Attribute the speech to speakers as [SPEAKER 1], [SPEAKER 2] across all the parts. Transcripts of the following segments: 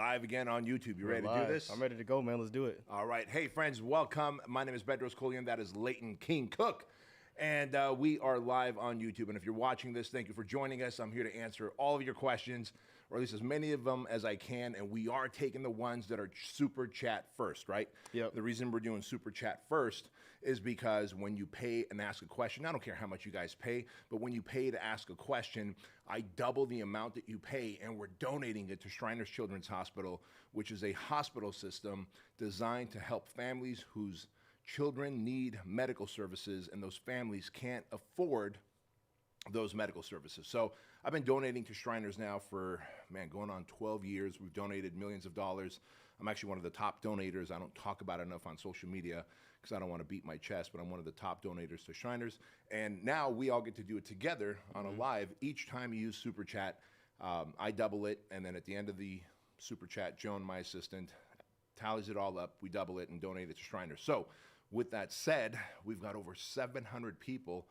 [SPEAKER 1] live again on YouTube. You ready to
[SPEAKER 2] live.
[SPEAKER 1] do this?
[SPEAKER 2] I'm ready to go, man. Let's do it.
[SPEAKER 1] All right. Hey, friends, welcome. My name is Bedros Keuilian. That is Leighton King Cook. And we are live on YouTube. And if you're watching this, thank you for joining us. I'm here to answer all of your questions, or at least as many of them as I can. And we are taking the ones that are super chat first, right?
[SPEAKER 2] Yep.
[SPEAKER 1] The reason we're doing super chat first is because when you pay and ask a question, I don't care how much you guys pay, but when you pay to ask a question, I double the amount that you pay, and we're donating it to Shriners Children's Hospital, which is a hospital system designed to help families whose children need medical services, and those families can't afford those medical services. So I've been donating to Shriners now for, going on 12 years. We've donated millions of dollars. I'm actually one of the top donators. I don't talk about it enough on social media because I don't want to beat my chest, but I'm one of the top donators to Shriners. And now we all get to do it together on a live. Each time you use Super Chat, I double it. And then at the end of the Super Chat, Joan, my assistant, tallies it all up. We double it and donate it to Shriners. So with that said, we've got over 700 people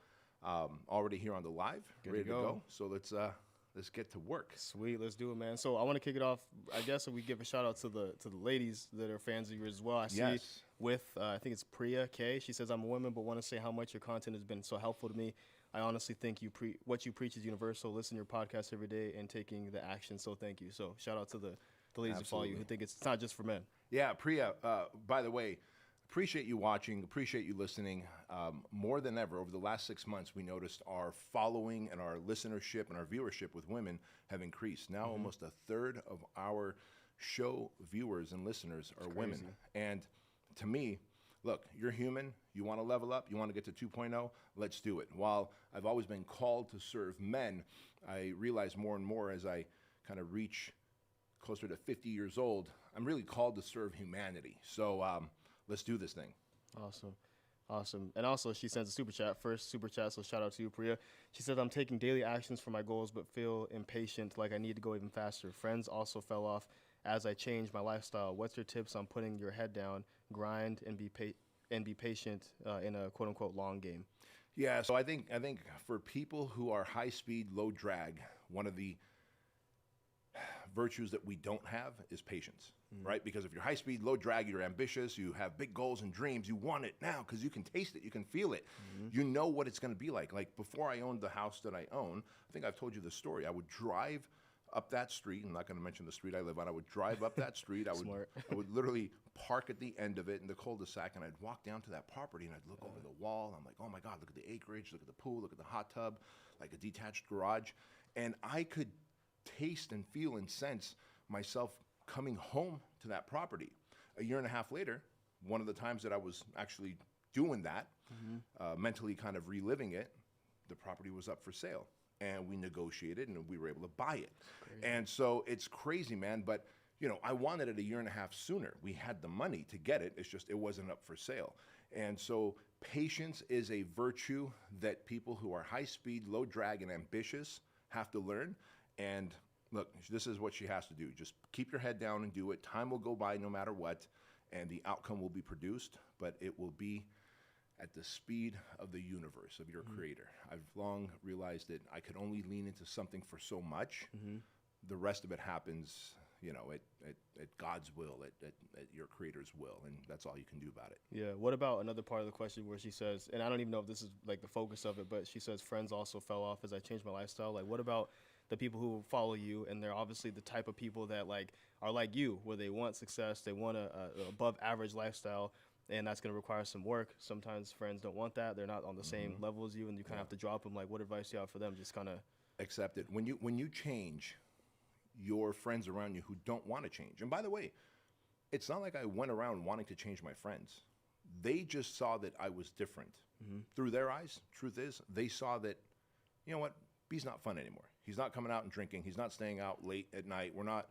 [SPEAKER 1] already here on the live, ready to go. So let's get to work.
[SPEAKER 2] Sweet, let's do it, man. So I want to kick it off. I guess we give a shout out to the ladies that are fans of yours as well. I see with I think it's Priya K. She says, "I'm a woman, but want to say how much your content has been so helpful to me. I honestly think what you preach is universal. Listen to your podcast every day and taking the action. So thank you." So shout out to the ladies who follow you who think it's not just for men.
[SPEAKER 1] Yeah, Priya. By the way, appreciate you watching, appreciate you listening. More than ever, over the last 6 months, we noticed our following and our listenership and our viewership with women have increased. Now almost a third of our show viewers and listeners are women. And to me, look, you're human. You want to level up. You want to get to 2.0. Let's do it. While I've always been called to serve men, I realize more and more as I kind of reach closer to 50 years old, I'm really called to serve humanity. So let's do this thing.
[SPEAKER 2] Awesome. And also, she sends a super chat. First super chat, so shout out to you, Priya. She says, "I'm taking daily actions for my goals, but feel impatient, like I need to go even faster. Friends also fell off as I changed my lifestyle. What's your tips on putting your head down, grind, and be patient in a quote-unquote long game?"
[SPEAKER 1] Yeah, so I think for people who are high speed, low drag, one of the virtues that we don't have is patience, right? Because if you're high speed, low drag, you're ambitious, you have big goals and dreams, you want it now because you can taste it, you can feel it. You know what it's going to be like. Like before I owned the house that I own, I think I've told you the story. I would drive up that street. I'm not going to mention the street I live on. I would drive up that street. I would literally park at the end of it in the cul-de-sac, and I'd walk down to that property, and I'd look over the wall. I'm like, oh my God, look at the acreage, look at the pool, look at the hot tub, like a detached garage. And I could taste and feel and sense myself coming home to that property. A year and a half later, one of the times that I was actually doing that, mentally kind of reliving it, the property was up for sale. And we negotiated and we were able to buy it. And so it's crazy, man. But, I wanted it a year and a half sooner. We had the money to get it. It's just it wasn't up for sale. And so patience is a virtue that people who are high speed, low drag, and ambitious have to learn. And look, this is what she has to do. Just keep your head down and do it. Time will go by no matter what, and the outcome will be produced, but it will be at the speed of the universe, of your creator. I've long realized that I could only lean into something for so much. The rest of it happens, at God's will, at your creator's will, and that's all you can do about it.
[SPEAKER 2] Yeah. What about another part of the question where she says, and I don't even know if this is like the focus of it, but she says, friends also fell off as I changed my lifestyle. Like, what about the people who follow you, and they're obviously the type of people that are like you, where they want success, they want a above average lifestyle, and that's going to require some work. Sometimes friends don't want that. They're not on the same level as you, and you kind of have to drop them. Like, what advice do you have for them? Just kind of
[SPEAKER 1] accept it. When you change, your friends around you who don't want to change. And by the way, it's not like I went around wanting to change my friends. They just saw that I was different. Through their eyes, truth is, they saw that, you know what, B's not fun anymore. He's not coming out and drinking. He's not staying out late at night. We're not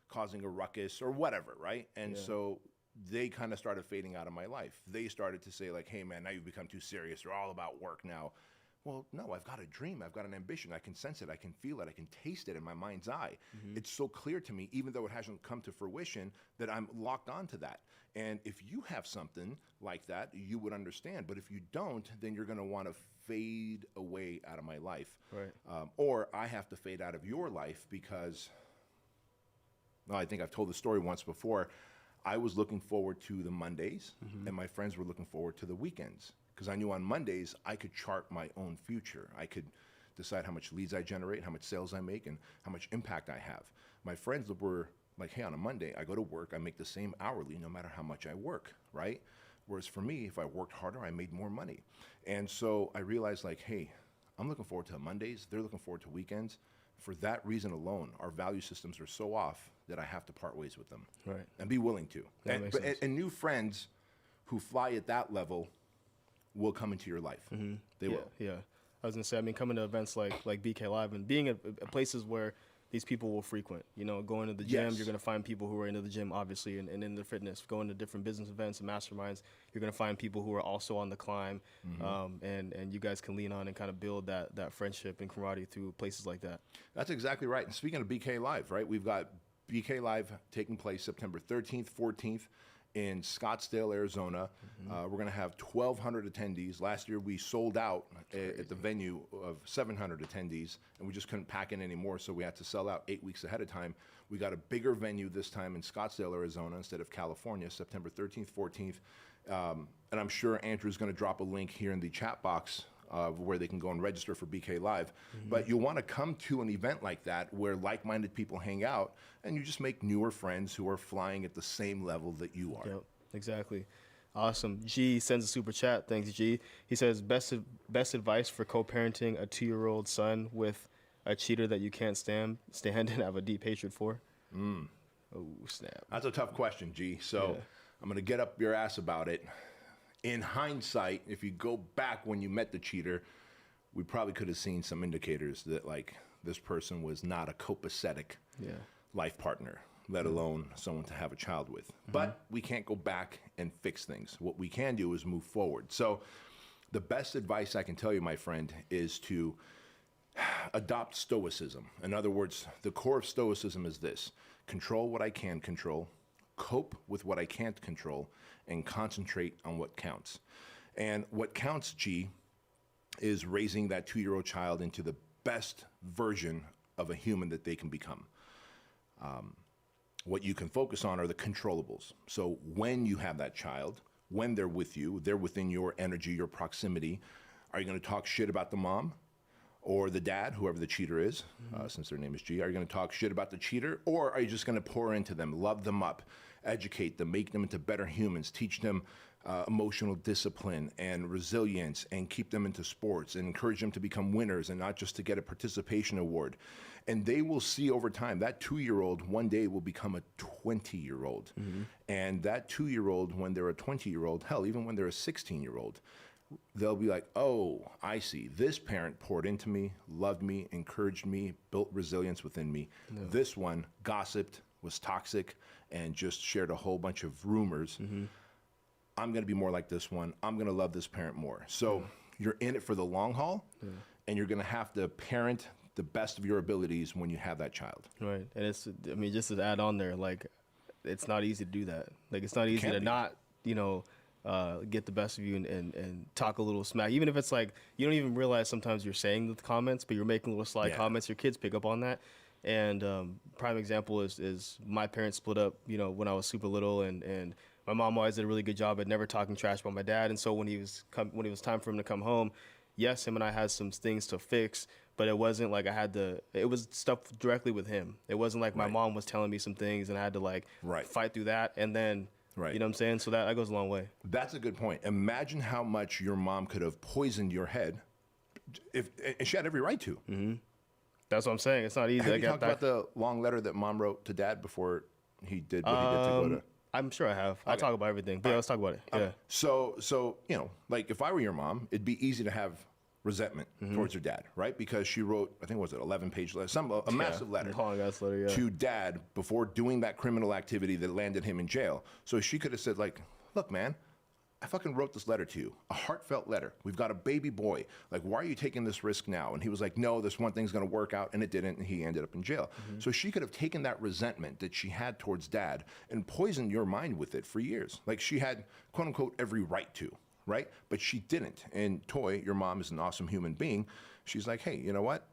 [SPEAKER 1] causing a ruckus or whatever, right? And so they kind of started fading out of my life. They started to say like, hey man, now you've become too serious. You're all about work now. Well, no, I've got a dream. I've got an ambition. I can sense it. I can feel it. I can taste it in my mind's eye. It's so clear to me, even though it hasn't come to fruition, that I'm locked onto that. And if you have something like that, you would understand. But if you don't, then you're going to want to fade away out of my life.
[SPEAKER 2] Right.
[SPEAKER 1] Or I have to fade out of your life because I think I've told the story once before. I was looking forward to the Mondays, and my friends were looking forward to the weekends, because I knew on Mondays I could chart my own future. I could decide how much leads I generate, how much sales I make, and how much impact I have. My friends were like, hey, on a Monday, I go to work, I make the same hourly no matter how much I work, right? Whereas for me, if I worked harder, I made more money. And so I realized, like, hey, I'm looking forward to Mondays, they're looking forward to weekends. For that reason alone, our value systems are so off that I have to part ways with them.
[SPEAKER 2] Right.
[SPEAKER 1] And be willing to.
[SPEAKER 2] That makes sense.
[SPEAKER 1] And new friends who fly at that level will come into your life. They will.
[SPEAKER 2] Yeah. I was gonna say, I mean, coming to events like BK Live and being at places where these people will frequent, going to the gym,
[SPEAKER 1] Yes.
[SPEAKER 2] you're gonna find people who are into the gym, obviously, and into fitness. Going to different business events and masterminds, you're gonna find people who are also on the climb, and you guys can lean on and kind of build that friendship and camaraderie through places like that.
[SPEAKER 1] That's exactly right. And speaking of BK Live, right, we've got BK Live taking place September 13th, 14th in Scottsdale, Arizona. We're going to have 1,200 attendees. Last year we sold out at the venue of 700 attendees, and we just couldn't pack in anymore, so we had to sell out 8 weeks ahead of time. We got a bigger venue this time in Scottsdale, Arizona, instead of California, September 13th, 14th. And I'm sure Andrew's going to drop a link here in the chat box where they can go and register for BK Live. But you'll want to come to an event like that where like-minded people hang out, and you just make newer friends who are flying at the same level that you are.
[SPEAKER 2] Yep, exactly. Awesome. G sends a super chat. Thanks, G. He says, best advice for co-parenting a 2-year-old son with a cheater that you can't stand and have a deep hatred for? Oh, snap.
[SPEAKER 1] That's a tough question, G. So I'm going to get up your ass about it. In hindsight, if you go back when you met the cheater, we probably could have seen some indicators that, like, this person was not a copacetic life partner, let alone someone to have a child with. But we can't go back and fix things. What we can do is move forward. So the best advice I can tell you, my friend, is to adopt stoicism. In other words, the core of stoicism is this: control what I can control, cope with what I can't control, and concentrate on what counts. And what counts, G, is raising that 2-year-old child into the best version of a human that they can become. What you can focus on are the controllables. So when you have that child, when they're with you, they're within your energy, your proximity. Are you going to talk shit about the mom or the dad, whoever the cheater is, since their name is G? Are you going to talk shit about the cheater, or are you just going to pour into them, love them up, educate them, make them into better humans, teach them emotional discipline and resilience, and keep them into sports and encourage them to become winners and not just to get a participation award? And they will see over time that 2-year-old one day will become a 20-year-old. And that 2-year-old, when they're a 20-year-old, hell, even when they're a 16-year-old, they'll be like, oh, I see. This parent poured into me, loved me, encouraged me, built resilience within me. This one gossiped, was toxic, and just shared a whole bunch of rumors. I'm going to be more like this one. I'm going to love this parent more. So you're in it for the long haul, and you're going to have to parent the best of your abilities when you have that child.
[SPEAKER 2] Right. And it's, I mean, just to add on there, like, it's not easy to do that. Like, it's not easy to not, get the best of you and talk a little smack. Even if it's like, you don't even realize sometimes you're saying the comments, but you're making little sly comments. Your kids pick up on that. And prime example is my parents split up, when I was super little, and my mom always did a really good job at never talking trash about my dad. And so when it was time for him to come home, yes, him and I had some things to fix, but it wasn't like it was stuff directly with him. It wasn't like my mom was telling me some things and I had to fight through that. And then, you know what I'm saying? So that goes a long way.
[SPEAKER 1] That's a good point. Imagine how much your mom could have poisoned your head and she had every right to.
[SPEAKER 2] That's what I'm saying. It's not easy.
[SPEAKER 1] Have you talked about the long letter that mom wrote to dad before he did what he did to go to?
[SPEAKER 2] I'm sure I have. I talk about everything. But let's talk about it. Yeah.
[SPEAKER 1] So like if I were your mom, it'd be easy to have resentment towards your dad, right? Because she wrote, I think, 11-page letter, a massive letter to dad before doing that criminal activity that landed him in jail. So she could have said, like, look, man, I fucking wrote this letter to you, a heartfelt letter. We've got a baby boy. Like, why are you taking this risk now? And he was like, no, this one thing's going to work out, and it didn't, and he ended up in jail. So she could have taken that resentment that she had towards dad and poisoned your mind with it for years. Like, she had, quote unquote, every right to, right? But she didn't. And Toy, your mom is an awesome human being. She's like, hey, you know what?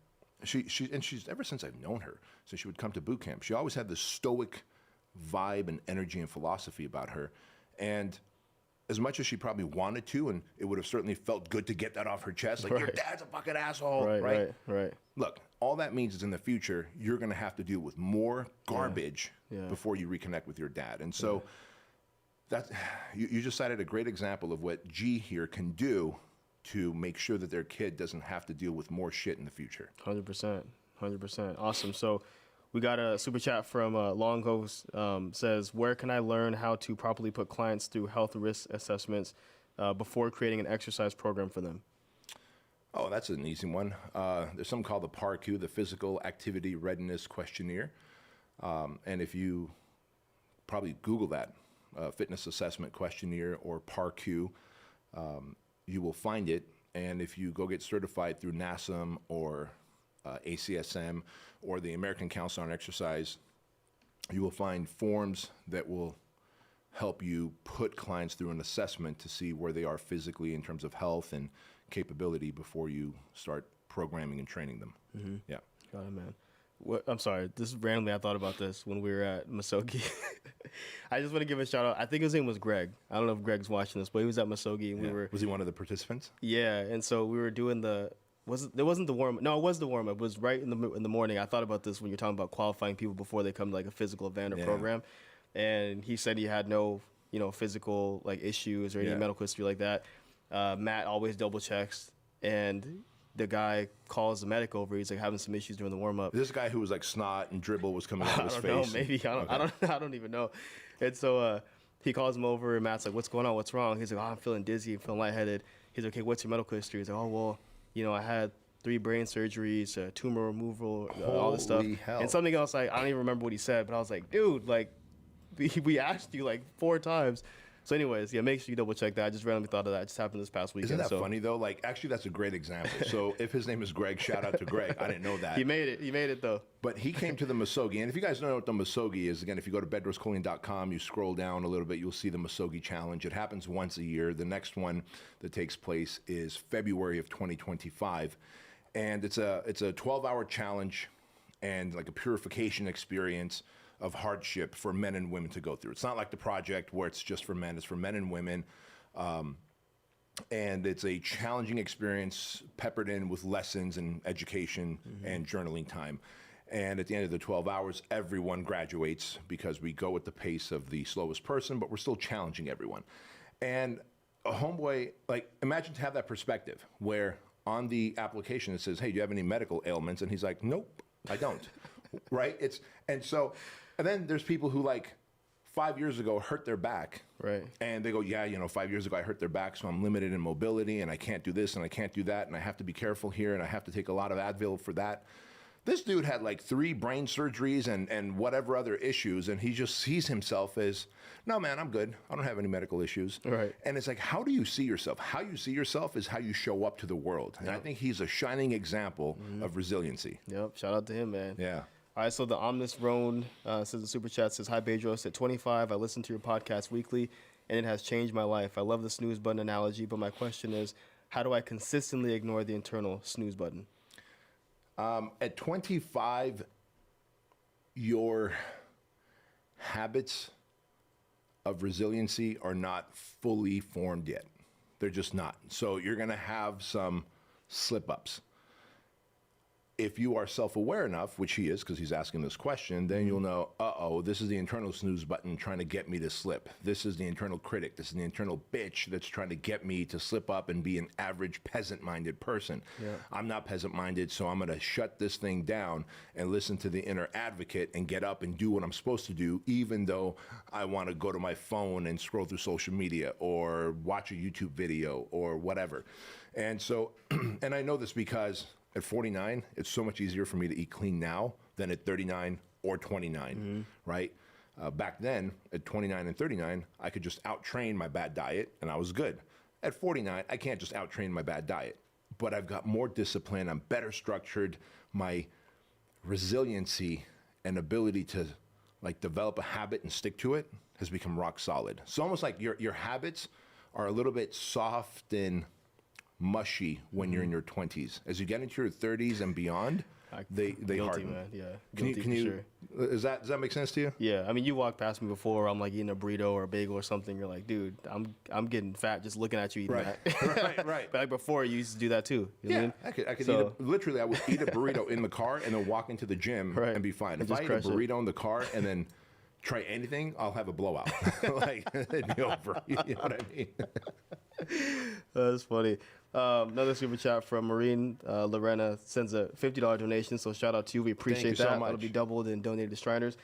[SPEAKER 1] she's ever since I've known her, since she would come to boot camp, she always had this stoic vibe and energy and philosophy about her. And as much as she probably wanted to, and it would have certainly felt good to get that off her chest, like, your dad's a fucking asshole, right? Look, all that means is in the future, you're going to have to deal with more garbage before you reconnect with your dad. And so you just cited a great example of what G here can do to make sure that their kid doesn't have to deal with more shit in the future.
[SPEAKER 2] 100%. Awesome. So we got a super chat from Longhost, says, where can I learn how to properly put clients through health risk assessments before creating an exercise program for them?
[SPEAKER 1] Oh, that's an easy one. There's something called the PARQ, the Physical Activity Readiness Questionnaire. And if you probably Google that, Fitness Assessment Questionnaire or PARQ, you will find it. And if you go get certified through NASM or ACSM or the American Council on Exercise, you will find forms that will help you put clients through an assessment to see where they are physically in terms of health and capability before you start programming and training them. Yeah.
[SPEAKER 2] Got it, man. I'm sorry. This randomly, I thought about this when we were at Masogi. I just want to give a shout out. I think his name was Greg. I don't know if Greg's watching this, but he was at Masogi and we were.
[SPEAKER 1] Was he one of the participants?
[SPEAKER 2] Yeah, and so we were doing there wasn't the warm up. No, it was the warm up. It was right in the morning. I thought about this when you're talking about qualifying people before they come to like a physical event or program. And he said he had no, physical like issues or any medical history like that. Matt always double checks, and the guy calls the medic over. He's like having some issues during the warm up.
[SPEAKER 1] This guy who was like snot and dribble was coming out of his face.
[SPEAKER 2] I don't know. Maybe I don't even know. And so he calls him over, and Matt's like, "What's going on? What's wrong?" He's like, "Oh, I'm feeling dizzy. I'm feeling lightheaded." He's like, "Okay, what's your medical history?" He's like, "Oh, well, I had 3 brain surgeries, tumor removal, all this stuff."
[SPEAKER 1] Hell.
[SPEAKER 2] And something else, I don't even remember what he said, but I was like, "Dude, like, we asked you like 4 times." So anyways, make sure you double check that. I just randomly thought of that. It just happened this past weekend.
[SPEAKER 1] Isn't that funny though? Like, actually, that's a great example. So if his name is Greg, shout out to Greg. I didn't know that.
[SPEAKER 2] He made it though.
[SPEAKER 1] But he came to the Masogi. And if you guys don't know what the Masogi is, again, if you go to bedroskeuilian.com, you scroll down a little bit, you'll see the Masogi Challenge. It happens once a year. The next one that takes place is February of 2025. And it's a 12-hour challenge and like a purification experience of hardship for men and women to go through. It's not like the project where it's just for men, it's for men and women. And it's a challenging experience peppered in with lessons and education and journaling time. And at the end of the 12 hours, everyone graduates because we go at the pace of the slowest person, but we're still challenging everyone. And a homeboy, like, imagine to have that perspective where on the application it says, "Hey, do you have any medical ailments?" And he's like, "Nope, I don't." Right? And then there's people who like 5 years ago hurt their back.
[SPEAKER 2] Right.
[SPEAKER 1] And they go, 5 years ago I hurt their back, so I'm limited in mobility and I can't do this and I can't do that and I have to be careful here and I have to take a lot of Advil for that. This dude had like 3 brain surgeries and whatever other issues, and he just sees himself as, "No, man, I'm good. I don't have any medical issues."
[SPEAKER 2] Right.
[SPEAKER 1] And it's like, how do you see yourself? How you see yourself is how you show up to the world. And I think he's a shining example of resiliency.
[SPEAKER 2] Yep. Shout out to him, man.
[SPEAKER 1] Yeah.
[SPEAKER 2] All right, so the Omnis Roan says the super chat says, "Hi Bedros, at 25, I listen to your podcast weekly, and it has changed my life. I love the snooze button analogy, but my question is, how do I consistently ignore the internal snooze button?"
[SPEAKER 1] At 25, your habits of resiliency are not fully formed yet. They're just not. So you're going to have some slip-ups. If you are self-aware enough, which he is because he's asking this question, then you'll know, this is the internal snooze button trying to get me to slip. This is the internal critic. This is the internal bitch that's trying to get me to slip up and be an average peasant-minded person. Yeah. I'm not peasant-minded, so I'm going to shut this thing down and listen to the inner advocate and get up and do what I'm supposed to do, even though I want to go to my phone and scroll through social media or watch a YouTube video or whatever. And so, and I know this because at 49, it's so much easier for me to eat clean now than at 39 or 29, right? Back then, at 29 and 39, I could just out-train my bad diet, and I was good. At 49, I can't just out-train my bad diet, but I've got more discipline, I'm better structured, my resiliency and ability to like develop a habit and stick to it has become rock solid. It's almost like your habits are a little bit soft and mushy when you're in your 20s. As you get into your 30s and beyond, they
[SPEAKER 2] guilty,
[SPEAKER 1] harden.
[SPEAKER 2] man. Yeah,
[SPEAKER 1] Can
[SPEAKER 2] guilty
[SPEAKER 1] you,
[SPEAKER 2] for sure.
[SPEAKER 1] does that make sense to you?
[SPEAKER 2] Yeah, I mean, you walk past me before, I'm like eating a burrito or a bagel or something. You're like, dude, I'm getting fat just looking at you eating
[SPEAKER 1] Right.
[SPEAKER 2] that.
[SPEAKER 1] Right.
[SPEAKER 2] But like before, you used to do that too. You know what I mean?
[SPEAKER 1] I could
[SPEAKER 2] So-
[SPEAKER 1] literally, I would eat a burrito in the car and then walk into the gym
[SPEAKER 2] Right.
[SPEAKER 1] and be fine.
[SPEAKER 2] And
[SPEAKER 1] If
[SPEAKER 2] just
[SPEAKER 1] I eat a
[SPEAKER 2] crush it.
[SPEAKER 1] burrito in the car and then try anything, I'll have a blowout. Like, it'd be over. You know what I mean?
[SPEAKER 2] That's funny. Another super chat from Maureen Lorena sends a $50 donation. So shout out to you. We appreciate
[SPEAKER 1] you so
[SPEAKER 2] that.
[SPEAKER 1] much.
[SPEAKER 2] That'll be doubled and donated to Shriners.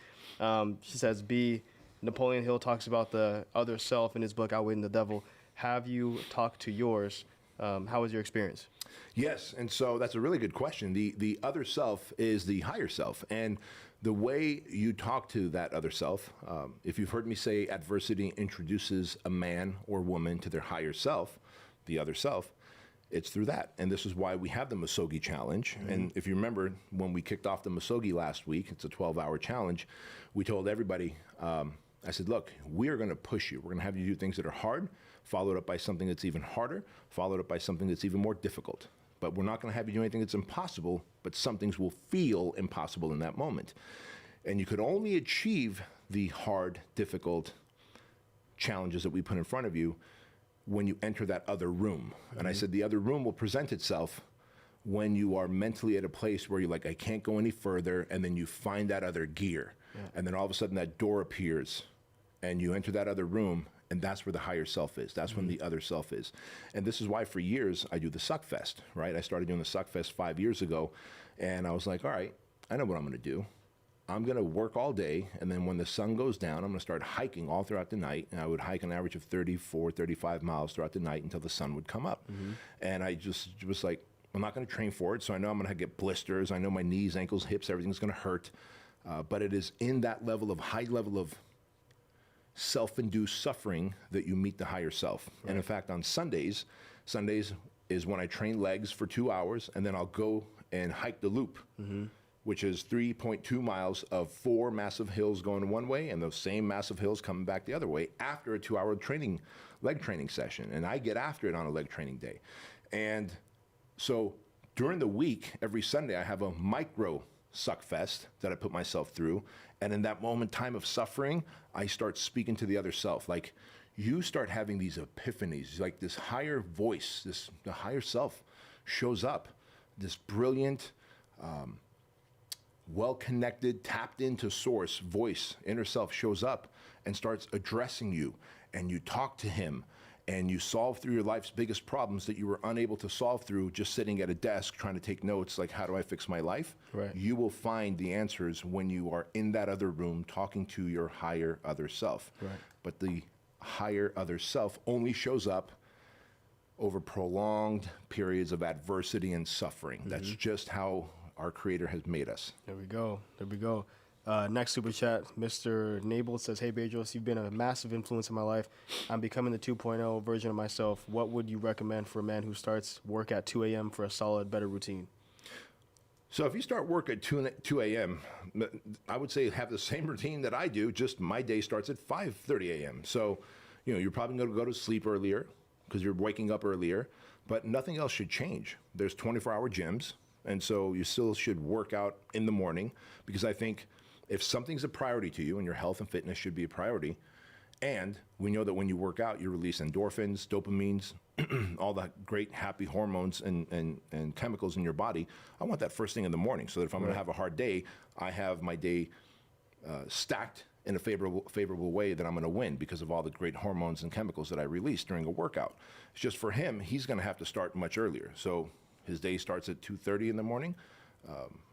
[SPEAKER 2] She says, B, Napoleon Hill talks about the other self in his book, Outwitting the Devil. Have you talked to yours? How was your experience?
[SPEAKER 1] Yes, and so that's a really good question. The other self is the higher self, and the way you talk to that other self, if you've heard me say adversity introduces a man or woman to their higher self, the other self, it's through that. And this is why we have the Misogi Challenge. And if you remember, when we kicked off the Misogi last week, it's a 12-hour challenge, we told everybody, I said, look, we are going to push you. We're going to have you do things that are hard, followed up by something that's even harder, followed up by something that's even more difficult. But we're not going to have you do anything that's impossible, but some things will feel impossible in that moment. And you could only achieve the hard, difficult challenges that we put in front of you when you enter that other room. And I said the other room will present itself when you are mentally at a place where you're like, I can't go any further, and then you find that other gear. And then all of a sudden that door appears, and you enter that other room, and that's where the higher self is. That's when the other self is. And this is why for years I do the Suck Fest, right? I started doing the Suck Fest 5 years ago, and I was like, all right, I know what I'm gonna do. I'm gonna work all day, and then when the sun goes down, I'm gonna start hiking all throughout the night, and I would hike an average of 34, 35 miles throughout the night until the sun would come up. And I just was like, I'm not gonna train for it, so I know I'm gonna get blisters. I know my knees, ankles, hips, everything's gonna hurt. But it is in that level of high level of self-induced suffering that you meet the higher self. And in fact, on Sundays is when I train legs for 2 hours, and then I'll go and hike the loop, which is 3.2 miles of 4 massive hills going one way and those same massive hills coming back the other way after a 2-hour leg training session. And I get after it on a leg training day. And so during the week, every Sunday, I have a micro Suck Fest that I put myself through. And in that moment, time of suffering, I start speaking to the other self. Like, you start having these epiphanies, like this higher voice, the higher self shows up, this brilliant, well-connected, tapped into source voice, inner self shows up and starts addressing you, and you talk to him, and you solve through your life's biggest problems that you were unable to solve through just sitting at a desk trying to take notes, like, how do I fix my life?
[SPEAKER 2] Right.
[SPEAKER 1] You will find the answers when you are in that other room talking to your higher other self.
[SPEAKER 2] Right.
[SPEAKER 1] But the higher other self only shows up over prolonged periods of adversity and suffering. That's just how our Creator has made us.
[SPEAKER 2] There we go. There we go. Next super chat, Mr. Nabel says, hey, Bedros, you've been a massive influence in my life. I'm becoming the 2.0 version of myself. What would you recommend for a man who starts work at 2 a.m. for a solid, better routine?
[SPEAKER 1] So if you start work at 2 a.m., I would say have the same routine that I do, just my day starts at 5:30 a.m. So, you're probably going to go to sleep earlier because you're waking up earlier, but nothing else should change. There's 24-hour gyms, and so you still should work out in the morning, because I think if something's a priority to you, and your health and fitness should be a priority, and we know that when you work out, you release endorphins, dopamines, all the great happy hormones and chemicals in your body. I want that first thing in the morning, so that if I'm going to have a hard day, I have my day stacked in a favorable way that I'm going to win because of all the great hormones and chemicals that I release during a workout. It's just for him, he's going to have to start much earlier. So his day starts at 2:30 in the morning.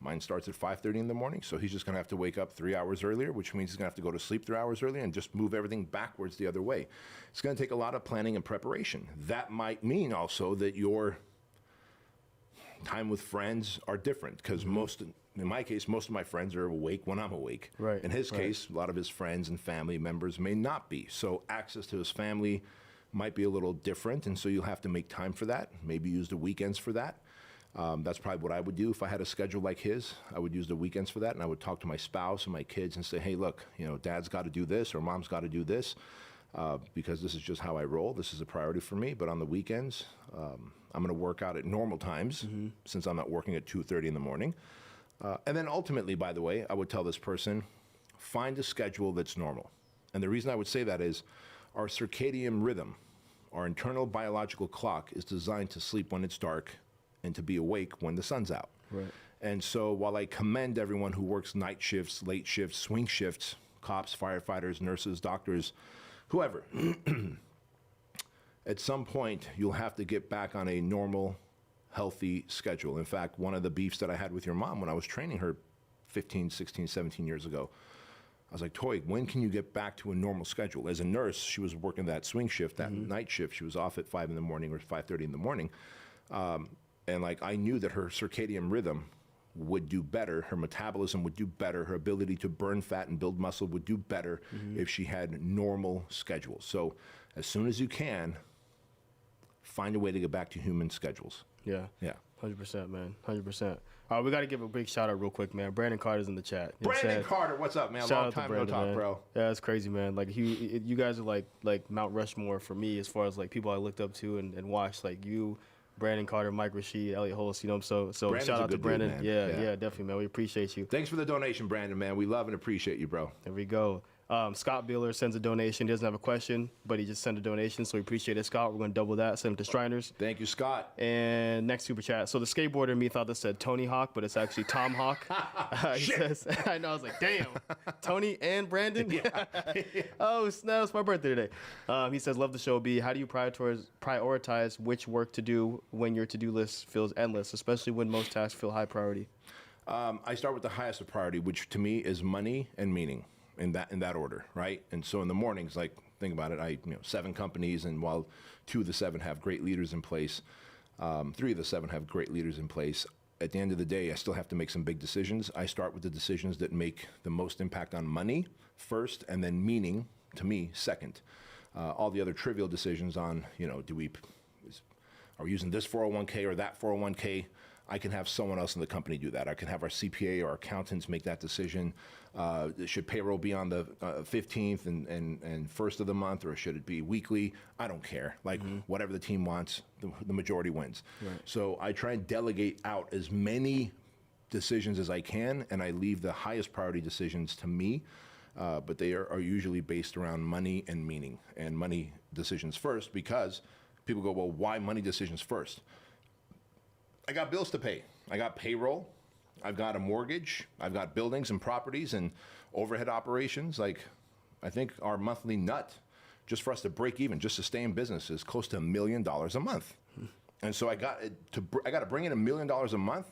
[SPEAKER 1] Mine starts at 5:30 in the morning, so he's just going to have to wake up 3 hours earlier, which means he's going to have to go to sleep 3 hours earlier and just move everything backwards the other way. It's going to take a lot of planning and preparation. That might mean also that your time with friends are different, because in my case, most of my friends are awake when I'm awake.
[SPEAKER 2] Right.
[SPEAKER 1] In his case, a lot of his friends and family members may not be. So access to his family might be a little different, and so you'll have to make time for that, maybe use the weekends for that. That's probably what I would do if I had a schedule like his. I would use the weekends for that, and I would talk to my spouse and my kids and say, hey, look, dad's got to do this or mom's got to do this because this is just how I roll. This is a priority for me. But on the weekends, I'm going to work out at normal times since I'm not working at 2:30 in the morning. And then ultimately, by the way, I would tell this person, find a schedule that's normal. And the reason I would say that is our circadian rhythm, our internal biological clock, is designed to sleep when it's dark and to be awake when the sun's out.
[SPEAKER 2] Right.
[SPEAKER 1] And so while I commend everyone who works night shifts, late shifts, swing shifts, cops, firefighters, nurses, doctors, whoever, at some point you'll have to get back on a normal, healthy schedule. In fact, one of the beefs that I had with your mom when I was training her 15, 16, 17 years ago, I was like, Toy, when can you get back to a normal schedule? As a nurse, she was working that swing shift, that night shift. She was off at 5 in the morning or 5:30 in the morning. And like, I knew that her circadian rhythm would do better, her metabolism would do better, her ability to burn fat and build muscle would do better if she had normal schedules. So as soon as you can, find a way to get back to human schedules.
[SPEAKER 2] Yeah.
[SPEAKER 1] Yeah.
[SPEAKER 2] 100%, man. 100%. All right, we got to give a big shout out real quick, man. Brandon Carter's in the chat. You know what I'm
[SPEAKER 1] Brandon
[SPEAKER 2] saying?
[SPEAKER 1] Carter, what's up, man?
[SPEAKER 2] Shout
[SPEAKER 1] Long
[SPEAKER 2] out to
[SPEAKER 1] time no
[SPEAKER 2] Brandon,
[SPEAKER 1] talk,
[SPEAKER 2] man.
[SPEAKER 1] bro.
[SPEAKER 2] Yeah, it's crazy, man. Like you guys are like Mount Rushmore for me as far as like people I looked up to and watched. Like you, Brandon Carter, Mike Rashid, Elliot Holst. You know, so
[SPEAKER 1] Brandon's
[SPEAKER 2] shout
[SPEAKER 1] a
[SPEAKER 2] out to
[SPEAKER 1] good dude,
[SPEAKER 2] Brandon.
[SPEAKER 1] man.
[SPEAKER 2] Yeah,
[SPEAKER 1] Yeah.
[SPEAKER 2] yeah, definitely, man. We appreciate you.
[SPEAKER 1] Thanks for the donation, Brandon, man. We love and appreciate you, bro.
[SPEAKER 2] There we go. Scott Beeler sends a donation. He doesn't have a question, but he just sent a donation, so we appreciate it, Scott. We're going to double that. Send it to Shriners.
[SPEAKER 1] Thank you, Scott.
[SPEAKER 2] And next super chat. So the skateboarder in me thought this said Tony Hawk, but it's actually Tom Hawk. He says, I know, I was like, damn, Tony and Brandon? Oh, snap, it's my birthday today. He says, love the show, B. How do you prioritize which work to do when your to-do list feels endless, especially when most tasks feel high priority?
[SPEAKER 1] I start with the highest of priority, which to me is money and meaning. In that order, right? And so in the mornings, like, think about it, 7 companies, and while 2 of the 7 have great leaders in place, 3 of the 7 have great leaders in place, at the end of the day, I still have to make some big decisions. I start with the decisions that make the most impact on money first, and then meaning, to me, second. All the other trivial decisions on, are we using this 401k or that 401k? I can have someone else in the company do that. I can have our CPA or accountants make that decision. Should payroll be on the 15th and first of the month, or should it be weekly? I don't care. Like, whatever the team wants, the majority wins. Right. So I try and delegate out as many decisions as I can, and I leave the highest priority decisions to me. But they are usually based around money and meaning, and money decisions first, because people go, well, why money decisions first? I got bills to pay. I got payroll. I've got a mortgage. I've got buildings and properties and overhead operations. Like, I think our monthly nut, just for us to break even, just to stay in business, is close to $1 million a month. And so I got to bring in $1 million a month.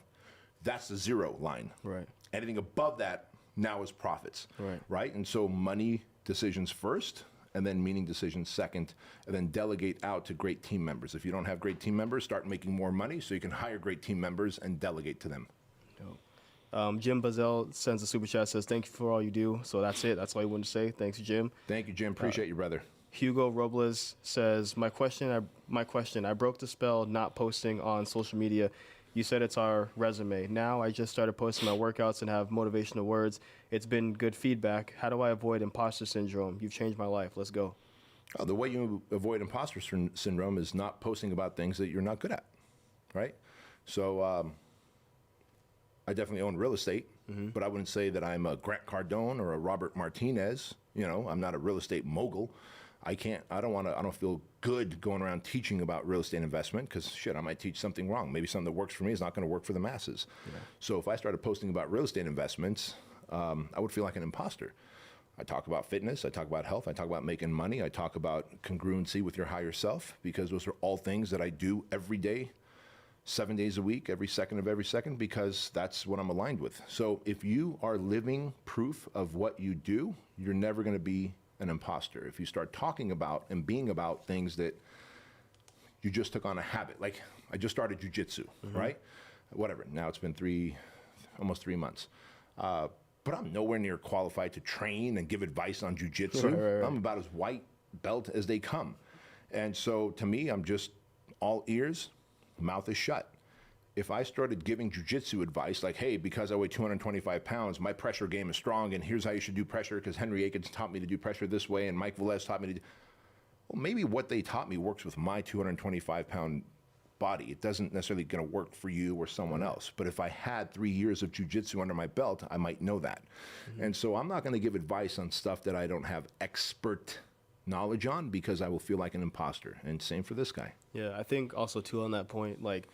[SPEAKER 1] That's the zero line.
[SPEAKER 2] Right.
[SPEAKER 1] Anything above that now is profits.
[SPEAKER 2] Right.
[SPEAKER 1] Right. And so money decisions first, and then meaning decisions second, and then delegate out to great team members. If you don't have great team members, start making more money so you can hire great team members and delegate to them.
[SPEAKER 2] Jim Bazell sends a super chat, says, thank you for all you do. So that's it. That's all I wanted to say. Thanks, Jim.
[SPEAKER 1] Thank you, Jim. Appreciate you, brother.
[SPEAKER 2] Hugo Robles says, my question, I broke the spell not posting on social media. You said it's our resume. Now I just started posting my workouts and have motivational words. It's been good feedback. How do I avoid imposter syndrome? You've changed my life. Let's go.
[SPEAKER 1] Oh, the way you avoid imposter syndrome is not posting about things that you're not good at, right? So I definitely own real estate, but I wouldn't say that I'm a Grant Cardone or a Robert Martinez. I'm not a real estate mogul. I don't feel good going around teaching about real estate investment, because shit, I might teach something wrong. Maybe something that works for me is not going to work for the masses. Yeah. So if I started posting about real estate investments, I would feel like an imposter. I talk about fitness, I talk about health, I talk about making money, I talk about congruency with your higher self, because those are all things that I do every day, 7 days a week, every second, because that's what I'm aligned with. So if you are living proof of what you do, you're never going to be an imposter. If you start talking about and being about things that you just took on a habit, like I just started jujitsu, right? Whatever. Now it's been almost 3 months. But I'm nowhere near qualified to train and give advice on jujitsu. Right. I'm about as white belt as they come. And so to me, I'm just all ears, mouth is shut. If I started giving jujitsu advice, like, hey, because I weigh 225 pounds, my pressure game is strong, and here's how you should do pressure, because Henry Akins taught me to do pressure this way, and Mike Velez taught me to do... Well, maybe what they taught me works with my 225-pound body. It doesn't necessarily going to work for you or someone else. But if I had 3 years of jiu-jitsu under my belt, I might know that. And so I'm not going to give advice on stuff that I don't have expert knowledge on, because I will feel like an imposter. And same for this guy.
[SPEAKER 2] Yeah, I think also too on that point, like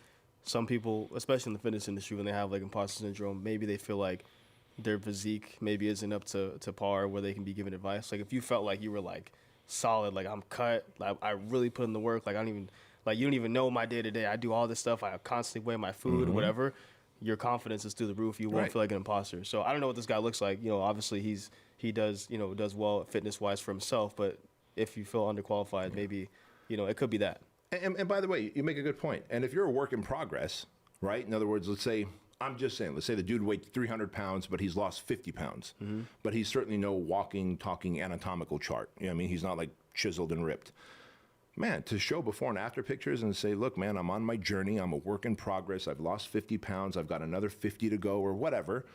[SPEAKER 2] some people, especially in the fitness industry, when they have like imposter syndrome, maybe they feel like their physique maybe isn't up to par where they can be given advice. Like if you felt like you were like solid, like I'm cut, like I really put in the work, like you don't even know my day to day. I do all this stuff. I constantly weigh my food or whatever. Your confidence is through the roof. You won't feel like an imposter. So I don't know what this guy looks like. Obviously he does well fitness wise for himself, but if you feel underqualified, maybe, it could be that.
[SPEAKER 1] And by the way, you make a good point. And if you're a work in progress, right? In other words, let's say the dude weighed 300 pounds, but he's lost 50 pounds. But he's certainly no walking, talking anatomical chart. He's not like chiseled and ripped. Man, to show before and after pictures and say, look, man, I'm on my journey. I'm a work in progress. I've lost 50 pounds. I've got another 50 to go or whatever.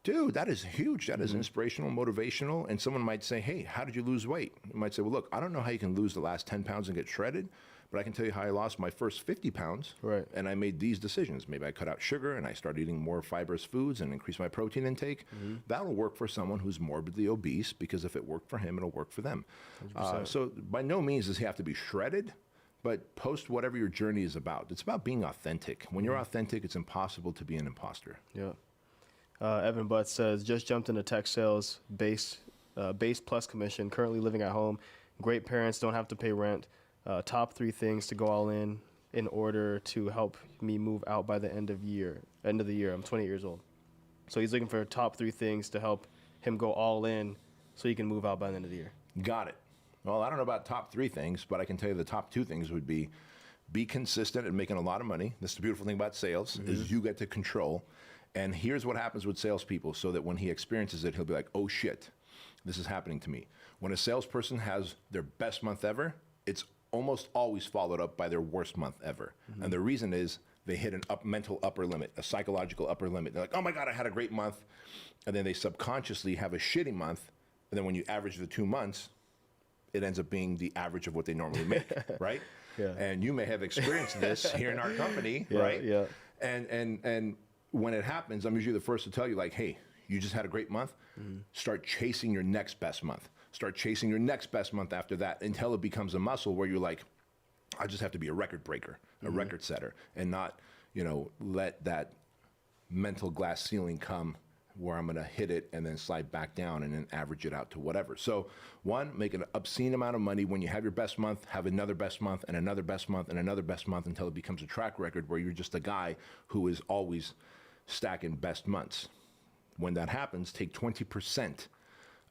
[SPEAKER 1] Dude, that is huge. That is inspirational, motivational. And someone might say, hey, how did you lose weight? You might say, well, look, I don't know how you can lose the last 10 pounds and get shredded, but I can tell you how I lost my first 50 pounds.
[SPEAKER 2] Right.
[SPEAKER 1] And I made these decisions. Maybe I cut out sugar and I started eating more fibrous foods and increased my protein intake. That'll work for someone who's morbidly obese, because if it worked for him, it'll work for them. So by no means does he have to be shredded, but post whatever your journey is about. It's about being authentic. When you're authentic, it's impossible to be an imposter.
[SPEAKER 2] Yeah. Evan Butts says, just jumped into tech sales, base plus commission, currently living at home. Great parents, don't have to pay rent. Top 3 things to go all in order to help me move out by the end of the year. I'm 28 years old. So he's looking for top 3 things to help him go all in so he can move out by the end of the year.
[SPEAKER 1] Got it. Well, I don't know about top 3 things, but I can tell you the top 2 things would be consistent and making a lot of money. This is the beautiful thing about sales, is you get to control. And here's what happens with salespeople, so that when he experiences it, he'll be like, oh shit, this is happening to me. When a salesperson has their best month ever, it's almost always followed up by their worst month ever. And the reason is they hit an mental upper limit, a psychological upper limit. They're like, oh my God, I had a great month. And then they subconsciously have a shitty month. And then when you average the 2 months, it ends up being the average of what they normally make, right?
[SPEAKER 2] Yeah.
[SPEAKER 1] And you may have experienced this here in our company, right?
[SPEAKER 2] Yeah.
[SPEAKER 1] And when it happens, I'm usually the first to tell you, like, hey, you just had a great month. Start chasing your next best month. Start chasing your next best month after that, until it becomes a muscle where you're like, I just have to be a record breaker, a record setter, and not, let that mental glass ceiling come where I'm going to hit it and then slide back down and then average it out to whatever. So 1, make an obscene amount of money. When you have your best month, have another best month and another best month and another best month, until it becomes a track record where you're just a guy who is always stacking best months. When that happens, take 20%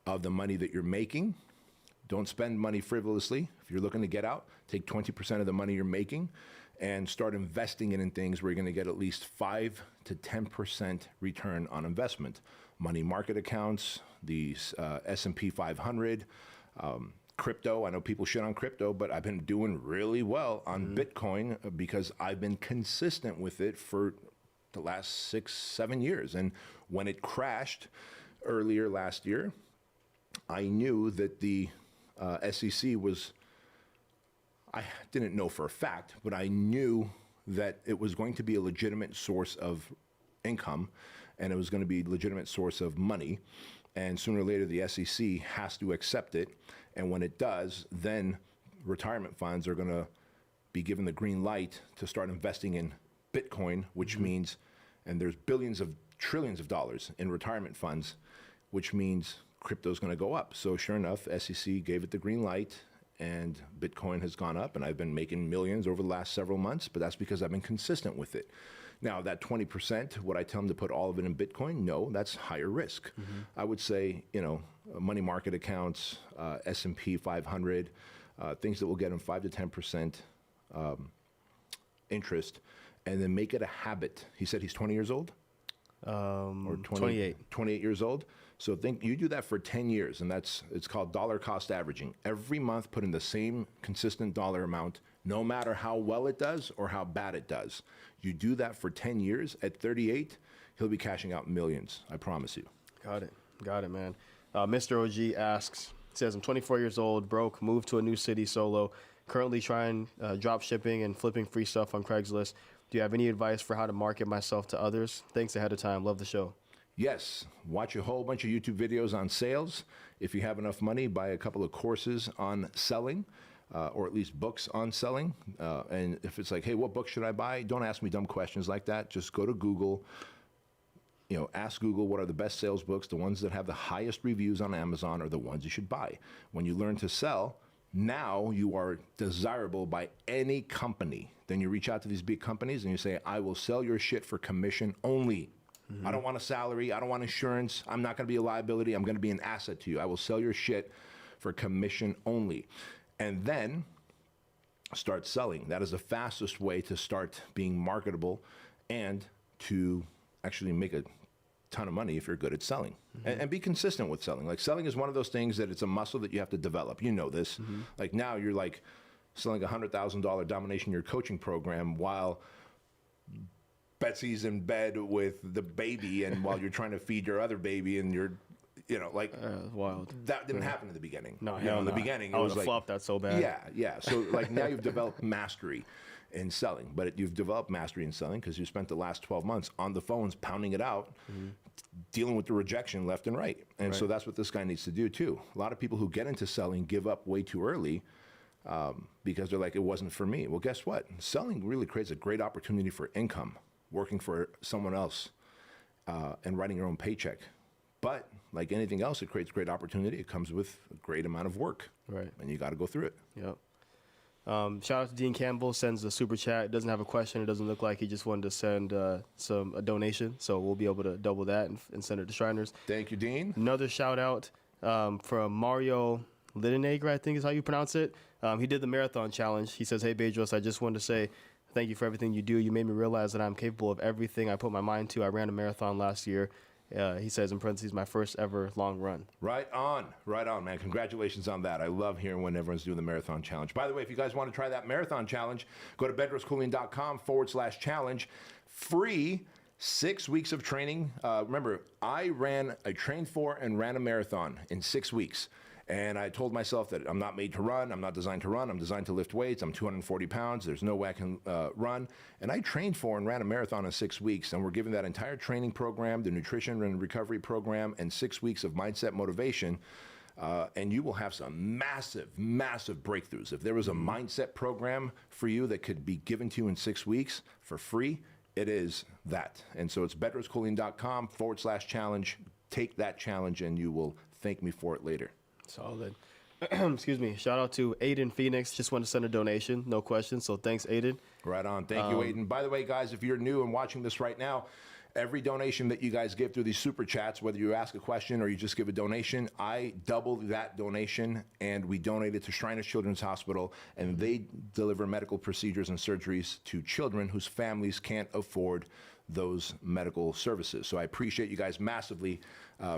[SPEAKER 1] of the money that you're making. Don't spend money frivolously. If you're looking to get out, take 20% of the money you're making and start investing it in things where you're going to get at least 5 to 10% return on investment. Money market accounts, the S&P 500, crypto. I know people shit on crypto, but I've been doing really well on Bitcoin because I've been consistent with it for the last 6-7 years. And when it crashed earlier last year, I knew that the SEC was, I didn't know for a fact, but I knew that it was going to be a legitimate source of income, and it was going to be a legitimate source of money. And sooner or later, the SEC has to accept it. And when it does, then retirement funds are going to be given the green light to start investing in Bitcoin, which means, and there's billions of trillions of dollars in retirement funds, which means crypto's going to go up. So sure enough, SEC gave it the green light, and Bitcoin has gone up, and I've been making millions over the last several months, but that's because I've been consistent with it. Now, that 20%, would I tell them to put all of it in Bitcoin? No, that's higher risk. I would say, money market accounts, S&P 500, things that will get them 5 to 10% interest, and then make it a habit. He said he's 20 years old? Or
[SPEAKER 2] 28.
[SPEAKER 1] 28 years old. So think you do that for 10 years, and it's called dollar cost averaging. Every month, put in the same consistent dollar amount, no matter how well it does or how bad it does. You do that for 10 years. At 38, he'll be cashing out millions. I promise you.
[SPEAKER 2] Got it, man. Mr. OG asks, says, I'm 24 years old, broke, moved to a new city solo, currently trying drop shipping and flipping free stuff on Craigslist. Do you have any advice for how to market myself to others? Thanks ahead of time. Love the show.
[SPEAKER 1] Yes. Watch a whole bunch of YouTube videos on sales. If you have enough money, buy a couple of courses on selling, or at least books on selling. And if it's like, hey, what book should I buy? Don't ask me dumb questions like that. Just go to Google. Ask Google what are the best sales books. The ones that have the highest reviews on Amazon are the ones you should buy. When you learn to sell, now you are desirable by any company. Then you reach out to these big companies and you say, I will sell your shit for commission only. I don't want a salary. I don't want insurance. I'm not going to be a liability. I'm going to be an asset to you. I will sell your shit for commission only. And then start selling. That is the fastest way to start being marketable and to actually make a ton of money if you're good at selling. And be consistent with selling. Like, selling is one of those things that it's a muscle that you have to develop. You know this. Like, now you're like selling a $100,000 domination your coaching program while Betsy's in bed with the baby and while you're trying to feed your other baby and you're,
[SPEAKER 2] wild.
[SPEAKER 1] That didn't happen in the beginning.
[SPEAKER 2] No,
[SPEAKER 1] in the beginning,
[SPEAKER 2] I
[SPEAKER 1] it
[SPEAKER 2] would
[SPEAKER 1] was
[SPEAKER 2] have
[SPEAKER 1] like,
[SPEAKER 2] flopped that so bad.
[SPEAKER 1] Yeah. So like now you've developed mastery in selling, but you've developed mastery in selling because you spent the last 12 months on the phones pounding it out, dealing with the rejection left and right. And so that's what this guy needs to do too. A lot of people who get into selling give up way too early because they're like, it wasn't for me. Well, guess what? Selling really creates a great opportunity for income, working for someone else and writing your own paycheck. But like anything else, it creates great opportunity. It comes with a great amount of work.
[SPEAKER 2] Right.
[SPEAKER 1] And you got to go through it.
[SPEAKER 2] Yep. Shout out to Dean Campbell, sends a super chat. It doesn't have a question. It doesn't look like he just wanted to send a donation. So we'll be able to double that and send it to Shriners.
[SPEAKER 1] Thank you, Dean.
[SPEAKER 2] Another shout out from Mario Lidenegger, I think is how you pronounce it. He did the marathon challenge. He says, hey, Bedros, I just wanted to say thank you for everything you do. You made me realize that I'm capable of everything I put my mind to. I ran a marathon last year. He says, in parentheses, my first ever long run.
[SPEAKER 1] Right on, man. Congratulations on that. I love hearing when everyone's doing the marathon challenge. By the way, if you guys want to try that marathon challenge, go to bedroskeuilian.com/challenge. Free 6 weeks of training. Remember, I trained for and ran a marathon in 6 weeks. And I told myself that I'm not made to run. I'm not designed to run. I'm designed to lift weights. I'm 240 pounds. There's no way I can run. And I trained for and ran a marathon in 6 weeks. And we're given that entire training program, the nutrition and recovery program, and 6 weeks of mindset motivation. And you will have some massive, massive breakthroughs. If there was a mindset program for you that could be given to you in 6 weeks for free, it is that. And so it's bedroskeuilian.com/challenge. Take that challenge and you will thank me for it later.
[SPEAKER 2] Solid. Excuse me. Shout out to Aiden Phoenix. Just want to send a donation. No question. So thanks, Aiden.
[SPEAKER 1] Right on. Thank you, Aiden. By the way, guys, if you're new and watching this right now, every donation that you guys give through these super chats, whether you ask a question or you just give a donation, I double that donation and we donate it to Shriners Children's Hospital, and they deliver medical procedures and surgeries to children whose families can't afford those medical services. So I appreciate you guys massively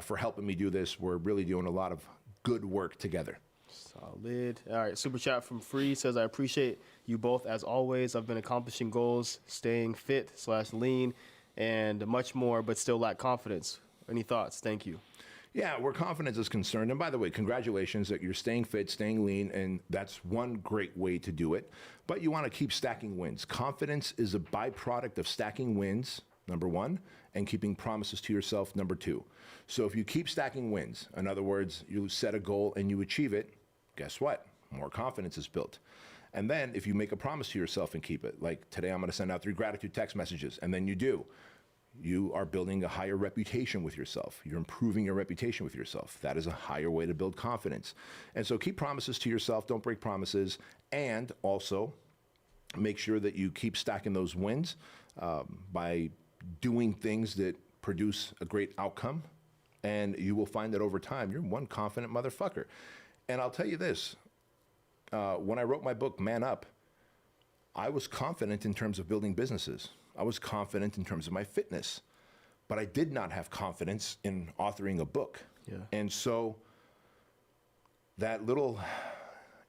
[SPEAKER 1] for helping me do this. We're really doing a lot of good work together.
[SPEAKER 2] Solid. All right. Super chat from Free says, I appreciate you both as always. I've been accomplishing goals, staying fit/lean, and much more, but still lack confidence. Any thoughts? Thank you.
[SPEAKER 1] Yeah, where confidence is concerned, and by the way, congratulations that you're staying fit, staying lean, and that's one great way to do it. But you want to keep stacking wins. Confidence is a byproduct of stacking wins, number one, and keeping promises to yourself, number two. So if you keep stacking wins, in other words, you set a goal and you achieve it, guess what? More confidence is built. And then if you make a promise to yourself and keep it, like today I'm going to send out 3 gratitude text messages, and then you do, you are building a higher reputation with yourself. You're improving your reputation with yourself. That is a higher way to build confidence. And so keep promises to yourself. Don't break promises. And also make sure that you keep stacking those wins by doing things that produce a great outcome. And you will find that over time, you're one confident motherfucker. And I'll tell you this, when I wrote my book, Man Up, I was confident in terms of building businesses. I was confident in terms of my fitness, but I did not have confidence in authoring a book.
[SPEAKER 2] Yeah.
[SPEAKER 1] And so that little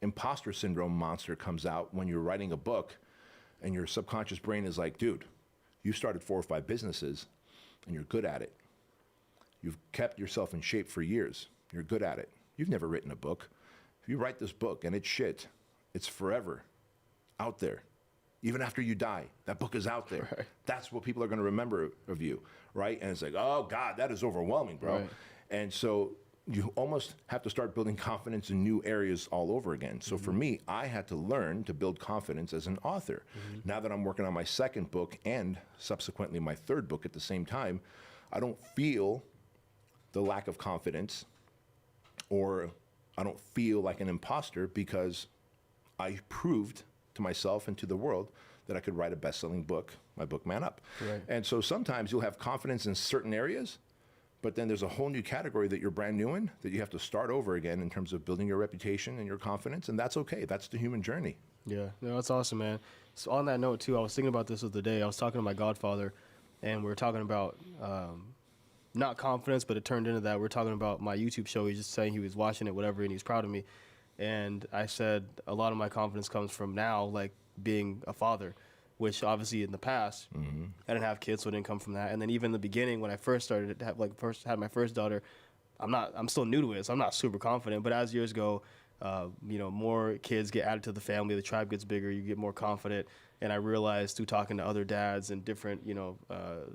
[SPEAKER 1] imposter syndrome monster comes out when you're writing a book and your subconscious brain is like, dude, you started 4 or 5 businesses and you're good at it. You've kept yourself in shape for years. You're good at it. you've never written a book. If you write this book and it's shit, it's forever out there. Even after you die, that book is out there. Right. That's what people are going to remember of you, right? And it's like, oh, God, that is overwhelming, bro. Right. And so you almost have to start building confidence in new areas all over again. So for me, I had to learn to build confidence as an author. Now that I'm working on my second book and subsequently my third book at the same time, I don't feel the lack of confidence, or I don't feel like an imposter, because I proved to myself and to the world that I could write a best-selling book, my book, Man Up. Right. And so sometimes you'll have confidence in certain areas, but then there's a whole new category that you're brand new in that you have to start over again in terms of building your reputation and your confidence, and that's okay. That's the human journey.
[SPEAKER 2] Yeah, no, that's awesome, man. So on that note, too, I was thinking about this the other day. I was talking to my godfather, and we were talking about not confidence, but it turned into that. We're talking about my YouTube show. He's just saying he was watching it, whatever, and he's proud of me. And I said a lot of my confidence comes from now, like being a father, which obviously in the past, I didn't have kids, so it didn't come from that. And then even in the beginning, when I first started to have, had my first daughter, I'm still new to it, so I'm not super confident. But as years go, more kids get added to the family, the tribe gets bigger, you get more confident. And I realized through talking to other dads and different,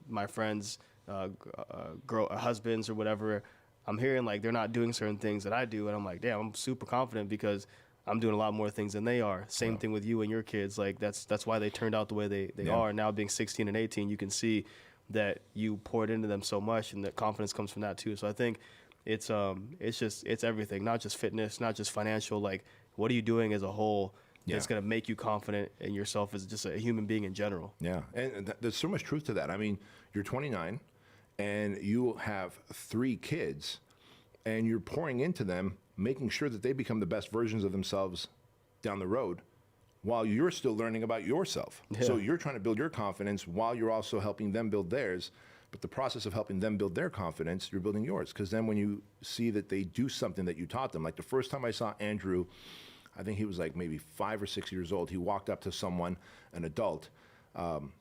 [SPEAKER 2] my friends, husbands or whatever, I'm hearing like they're not doing certain things that I do, and I'm like, damn, I'm super confident because I'm doing a lot more things than they are. Same thing with you and your kids. Like that's why they turned out the way they are. Now being 16 and 18, you can see that you poured into them so much, and that confidence comes from that too. So I think it's everything, not just fitness, not just financial. Like, what are you doing as a whole that's going to make you confident in yourself as just a human being in general?
[SPEAKER 1] Yeah, and there's so much truth to that. I mean, you're 29. And you have 3 kids, and you're pouring into them, making sure that they become the best versions of themselves down the road while you're still learning about yourself. Yeah. So you're trying to build your confidence while you're also helping them build theirs. But the process of helping them build their confidence, you're building yours. Because then when you see that they do something that you taught them, like the first time I saw Andrew, I think he was like maybe 5 or 6 years old. He walked up to someone, an adult, and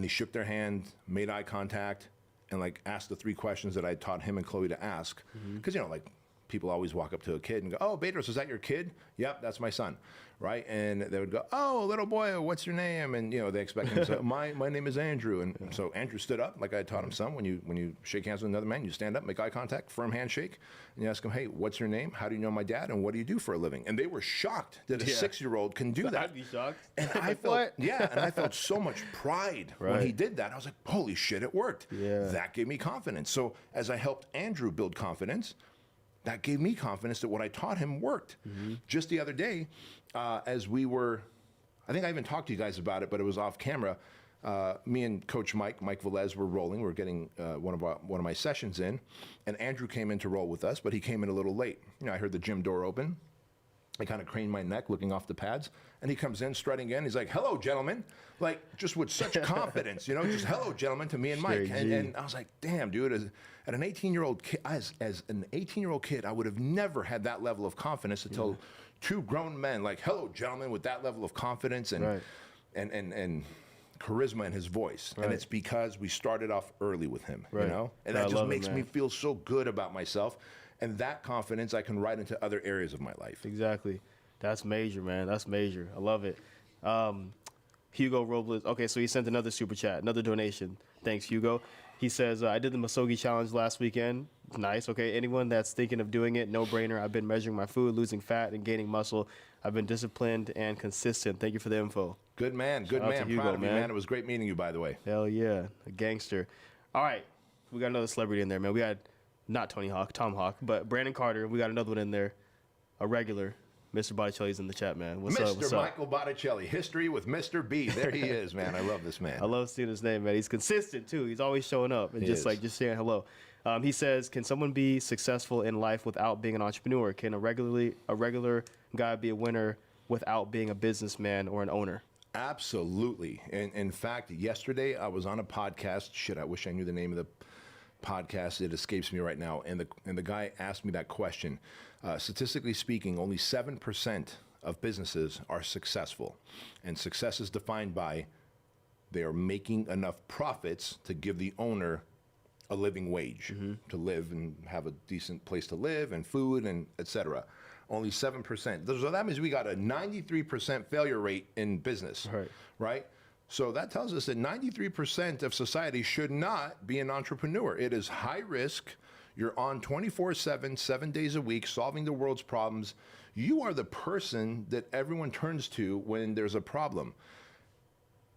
[SPEAKER 1] he shook their hand, made eye contact, and like asked the 3 questions that I taught him and Chloe to ask. Because, like people always walk up to a kid and go, oh, Bedros, is that your kid? Yep, that's my son, right? And they would go, oh, little boy, what's your name? And, they expect him to say, my name is Andrew. And so Andrew stood up, like I taught him some. When you shake hands with another man, you stand up, make eye contact, firm handshake, and you ask him, hey, what's your name? How do you know my dad? And what do you do for a living? And they were shocked that a 6-year-old can do that.
[SPEAKER 2] I'd be shocked.
[SPEAKER 1] And I felt, and I felt so much pride when he did that. I was like, holy shit, it worked. Yeah. That gave me confidence. So as I helped Andrew build confidence, that gave me confidence that what I taught him worked. Just the other day, as we were, I think I even talked to you guys about it, but it was off camera. Me and Coach Mike Velez were rolling. We were getting one of my sessions in, and Andrew came in to roll with us, but he came in a little late. I heard the gym door open. I kind of craned my neck looking off the pads, and he comes in strutting in. He's like, hello, gentlemen. Like, just with such confidence, just hello, gentlemen, to me and Mike. And I was like, damn, dude, as an 18-year-old kid, as an 18-year-old kid, I would have never had that level of confidence until 2 grown men, like, hello, gentlemen, with that level of confidence and charisma in his voice. And it's because we started off early with him, And that just makes me feel so good about myself. And that confidence I can ride into other areas of my life.
[SPEAKER 2] Exactly. That's major, man. That's major. I love it. Hugo Robles. Okay, so he sent another super chat, another donation. Thanks, Hugo. He says, I did the Masogi challenge last weekend. Nice. Okay, anyone that's thinking of doing it, no brainer. I've been measuring my food, losing fat, and gaining muscle. I've been disciplined and consistent. Thank you for the info.
[SPEAKER 1] Good man. Good man. Hugo, proud of you, man. It was great meeting you, by the way.
[SPEAKER 2] Hell yeah. A gangster. All right. We got another celebrity in there, man. We had not Tony Hawk, Tom Hawk, but Brandon Carter. We got another one in there. A regular. Mr. Botticelli's in the chat, man. What's up?
[SPEAKER 1] Mr. Michael Botticelli. History with Mr. B. There he is, man. I love this man.
[SPEAKER 2] I love seeing his name, man. He's consistent, too. He's always showing up and just saying hello. He says, can someone be successful in life without being an entrepreneur? Can a regular guy be a winner without being a businessman or an owner?
[SPEAKER 1] Absolutely. And in fact, yesterday I was on a podcast. Shit, I wish I knew the name of the podcast. It escapes me right now. And the guy asked me that question. Statistically speaking, only 7% of businesses are successful. And success is defined by they are making enough profits to give the owner a living wage to live and have a decent place to live and food and et cetera. Only 7%. So that means we got a 93% failure rate in business, right? So that tells us that 93% of society should not be an entrepreneur. It is high risk. You're on 24/7, 7 days a week, solving the world's problems. You are the person that everyone turns to when there's a problem.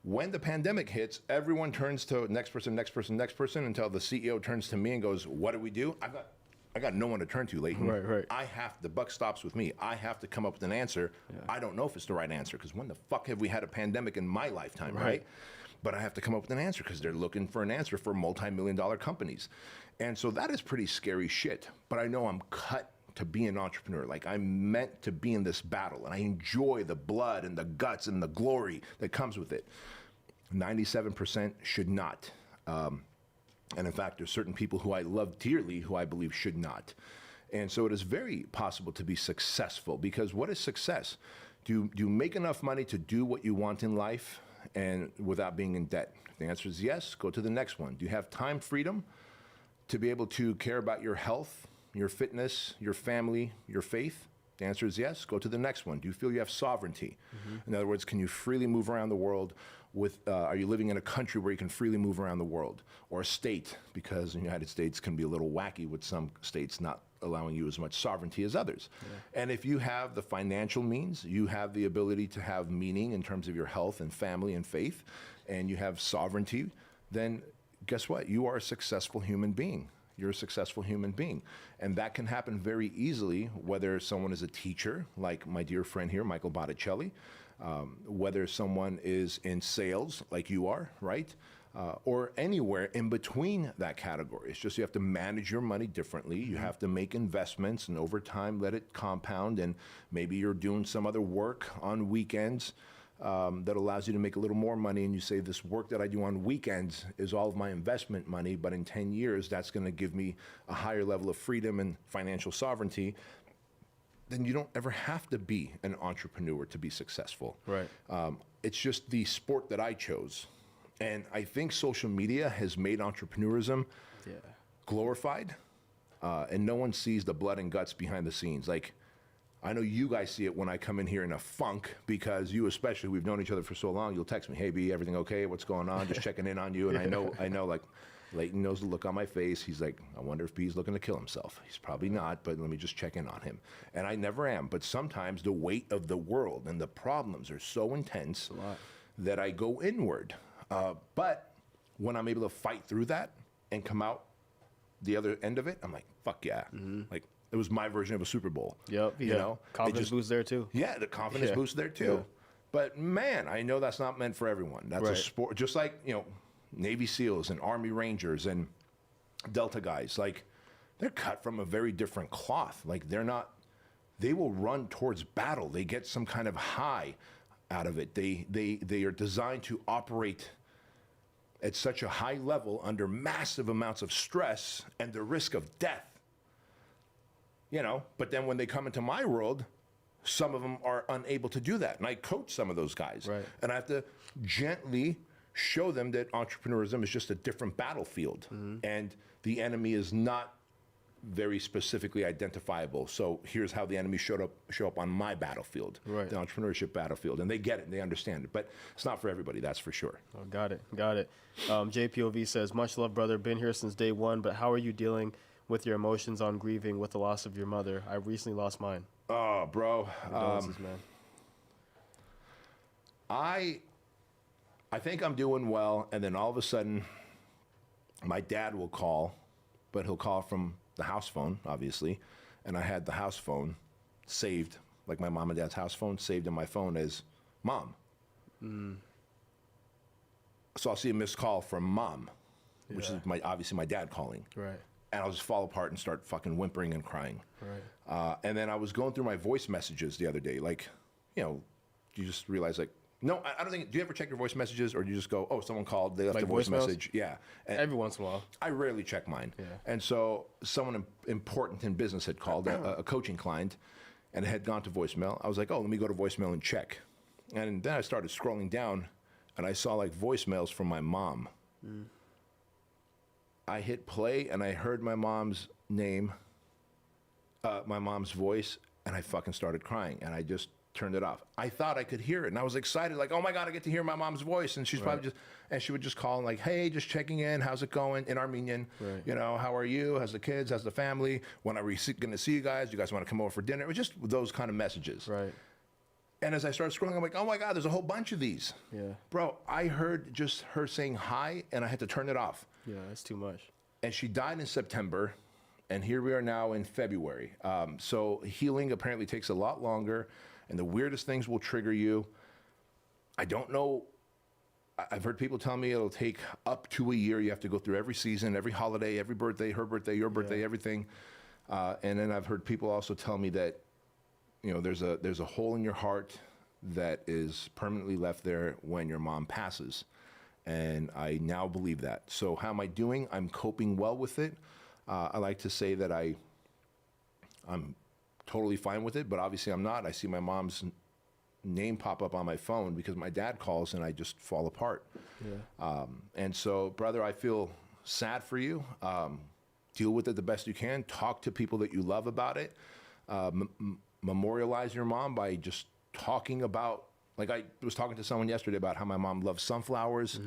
[SPEAKER 1] When the pandemic hits, everyone turns to next person, next person, next person, until the CEO turns to me and goes, what do we do? I got no one to turn to, Leighton.
[SPEAKER 2] Right.
[SPEAKER 1] The buck stops with me. I have to come up with an answer. Yeah. I don't know if it's the right answer, because when the fuck have we had a pandemic in my lifetime, right? But I have to come up with an answer because they're looking for an answer for multi-million-dollar companies. And so that is pretty scary shit. But I know I'm cut to be an entrepreneur. Like, I'm meant to be in this battle, and I enjoy the blood and the guts and the glory that comes with it. 97% should not. And in fact, there's certain people who I love dearly who I believe should not. And so it is very possible to be successful, because what is success? Do you make enough money to do what you want in life and without being in debt? If the answer is yes, go to the next one. Do you have time freedom to be able to care about your health, your fitness, your family, your faith? The answer is yes, go to the next one. Do you feel you have sovereignty? In other words, can you freely move around the world? Are you living in a country where you can freely move around the world? Or a state, because the United States can be a little wacky with some states not allowing you as much sovereignty as others. And if you have the financial means, you have the ability to have meaning in terms of your health and family and faith, and you have sovereignty, then guess what? You are a successful human being. You're a successful human being. And that can happen very easily, whether someone is a teacher, like my dear friend here, Michael Botticelli, whether someone is in sales, like you are, right? Or anywhere in between that category. It's just you have to manage your money differently. You have to make investments, and over time let it compound, and maybe you're doing some other work on weekends that allows you to make a little more money, and you say, this work that I do on weekends is all of my investment money, but in 10 years, that's gonna give me a higher level of freedom and financial sovereignty. Then you don't ever have to be an entrepreneur to be successful.
[SPEAKER 2] Right.
[SPEAKER 1] It's just the sport that I chose. And I think social media has made entrepreneurism glorified, and no one sees the blood and guts behind the scenes. Like, I know you guys see it when I come in here in a funk, because you especially, we've known each other for so long, you'll text me, hey B, everything okay? What's going on? Just checking in on you. And I know like, Leighton knows the look on my face. He's like, I wonder if B's looking to kill himself. He's probably not, but let me just check in on him. And I never am, but sometimes the weight of the world and the problems are so intense that I go inward. But when I'm able to fight through that and come out the other end of it, I'm like, fuck yeah. Like, it was my version of a Super Bowl. You know?
[SPEAKER 2] Confidence boost there too.
[SPEAKER 1] Yeah, the confidence boost there too. But man, I know that's not meant for everyone. That's a sport, just like, you know, Navy SEALs and Army Rangers and Delta guys, like, they're cut from a very different cloth. Like, they will run towards battle. They get some kind of high out of it. They are designed to operate at such a high level under massive amounts of stress and the risk of death. You know, but then when they come into my world, some of them are unable to do that. And I coach some of those guys. And I have to gently show them that entrepreneurism is just a different battlefield. And the enemy is not very specifically identifiable. So here's how the enemy show up on my battlefield, the entrepreneurship battlefield. And they get it, and they understand it. But it's not for everybody, that's for sure.
[SPEAKER 2] Oh, got it. JPOV says, much love, brother. Been here since day one, but how are you dealing with your emotions on grieving with the loss of your mother? I recently lost mine.
[SPEAKER 1] Oh, bro.
[SPEAKER 2] Man.
[SPEAKER 1] I think I'm doing well, and then all of a sudden, my dad will call, but he'll call from the house phone, obviously, and I had the house phone saved, like my mom and dad's house phone, saved in my phone as Mom. So I'll see a missed call from Mom, which is obviously my dad calling. And I'll just fall apart and start fucking whimpering and crying. And then I was going through my voice messages the other day, like, you know, you just realize, like, no, I don't think, do you ever check your voice messages, or do you just go, oh, someone called, they left
[SPEAKER 2] like
[SPEAKER 1] a voice
[SPEAKER 2] voicemails?
[SPEAKER 1] message? Yeah. And
[SPEAKER 2] every once in a while.
[SPEAKER 1] I rarely check mine. And so someone important in business had called, a coaching client, and it had gone to voicemail. I was like, oh, let me go to voicemail and check. And then I started scrolling down, and I saw like voicemails from my mom. I hit play and I heard my mom's name, my mom's voice, and I fucking started crying, and I just turned it off. I thought I could hear it, and I was excited, like, oh my God, I get to hear my mom's voice. And she's probably and she would just call and like, hey, just checking in, how's it going in Armenian? You know, how are you? How's the kids? How's the family? When are we going to see you guys? You guys want to come over for dinner? It was just those kind of messages. And as I started scrolling, I'm like, oh my God, there's a whole bunch of these. Bro, I heard just her saying hi, and I had to turn it off.
[SPEAKER 2] Yeah, that's too much.
[SPEAKER 1] And she died in September, and here we are now in February. So healing apparently takes a lot longer, and the weirdest things will trigger you. I don't know. I've heard people tell me it'll take up to a year. You have to go through every season, every holiday, every birthday, her birthday, your birthday, everything. And then I've heard people also tell me that, you know, there's a hole in your heart that is permanently left there when your mom passes. And I now believe that. So how am I doing? I'm coping well with it. I like to say that I'm totally fine with it, but obviously I'm not. I see my mom's name pop up on my phone because my dad calls and I just fall apart. And so, brother, I feel sad for you. Deal with it the best you can. Talk to people that you love about it. Memorialize your mom by just talking about, like I was talking to someone yesterday about how my mom loves sunflowers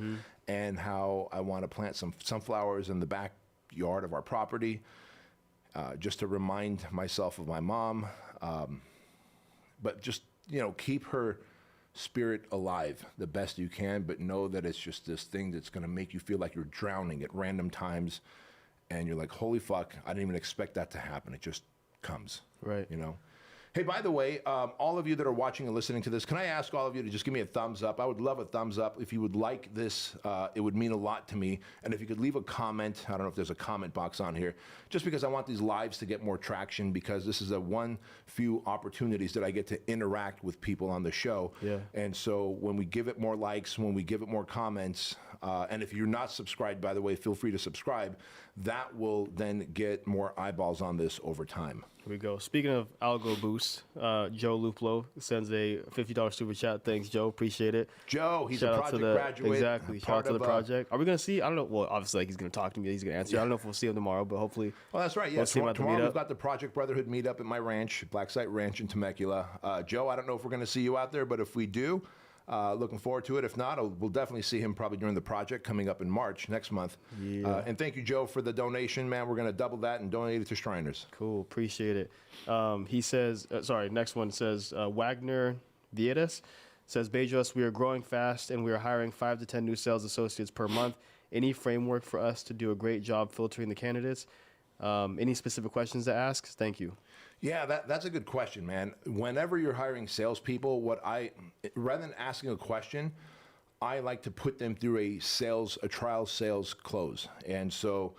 [SPEAKER 1] and how I want to plant some sunflowers in the backyard of our property, just to remind myself of my mom. But just, you know, keep her spirit alive the best you can, but know that it's just this thing that's going to make you feel like you're drowning at random times. And you're like, holy fuck, I didn't even expect that to happen. It just comes. You know? Hey, by the way, all of you that are watching and listening to this, can I ask all of you to just give me a thumbs up? I would love a thumbs up. If you would like this, it would mean a lot to me. And if you could leave a comment, I don't know if there's a comment box on here, just because I want these lives to get more traction, because this is one few opportunities that I get to interact with people on the show. And so when we give it more likes, when we give it more comments, and if you're not subscribed, by the way, feel free to subscribe. That will then get more eyeballs on this over time.
[SPEAKER 2] Here we go. Speaking of algo boost, Joe Luplo sends a $50 super chat. Thanks, Joe. Appreciate it.
[SPEAKER 1] Joe, he's a project graduate.
[SPEAKER 2] Exactly. Shout out to the project. Are we going to see? I don't know. Well, obviously, like, he's going to talk to me. He's going to answer. I don't know if we'll see him tomorrow, but hopefully.
[SPEAKER 1] Well, that's right. Yeah, tomorrow we've got the Project Brotherhood meetup at my ranch, Black Site Ranch in Temecula. Joe, I don't know if we're going to see you out there, but if we do, looking forward to it. If not, we'll definitely see him probably during the project coming up in March next month. And thank you, Joe, for the donation, man. We're going to double that and donate it to Shriners.
[SPEAKER 2] Cool. Appreciate it. He says, next one says, Wagner Vietas says, Bedros, we are growing fast and we are hiring 5 to 10 new sales associates per month. Any framework for us to do a great job filtering the candidates? Any specific questions to ask? Thank you.
[SPEAKER 1] Yeah, that's a good question, man. Whenever you're hiring salespeople, rather than asking a question, I like to put them through a trial sales close. And so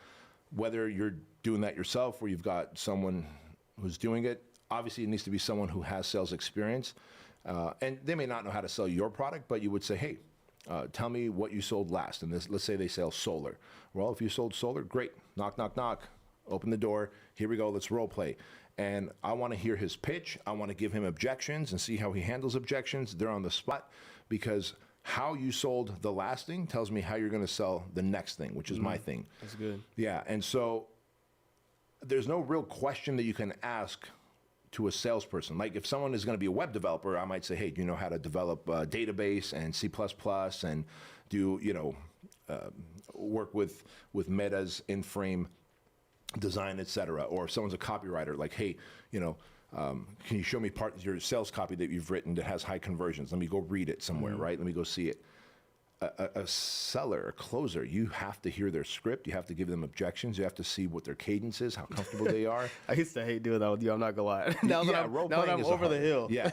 [SPEAKER 1] whether you're doing that yourself or you've got someone who's doing it, obviously it needs to be someone who has sales experience. And they may not know how to sell your product, but you would say, hey, tell me what you sold last. And let's say they sell solar. Well, if you sold solar, great. Knock, knock, knock. Open the door. Here we go. Let's role play. And I want to hear his pitch. I want to give him objections and see how he handles objections. They're on the spot, because how you sold the last thing tells me how you're going to sell the next thing, which is my thing.
[SPEAKER 2] That's good.
[SPEAKER 1] Yeah. And so there's no real question that you can ask to a salesperson. Like if someone is going to be a web developer, I might say, hey, do you know how to develop a database and C++ and do, work with Meta's in-frame design, etc. Or if someone's a copywriter, like, hey, can you show me part of your sales copy that you've written that has high conversions? Let me go read it somewhere, right? Let me go see it. A seller, a closer, you have to hear their script. You have to give them objections. You have to see what their cadence is, how comfortable they are.
[SPEAKER 2] I used to hate doing that with you. I'm not gonna lie. Now that I'm over the hill.
[SPEAKER 1] Yeah.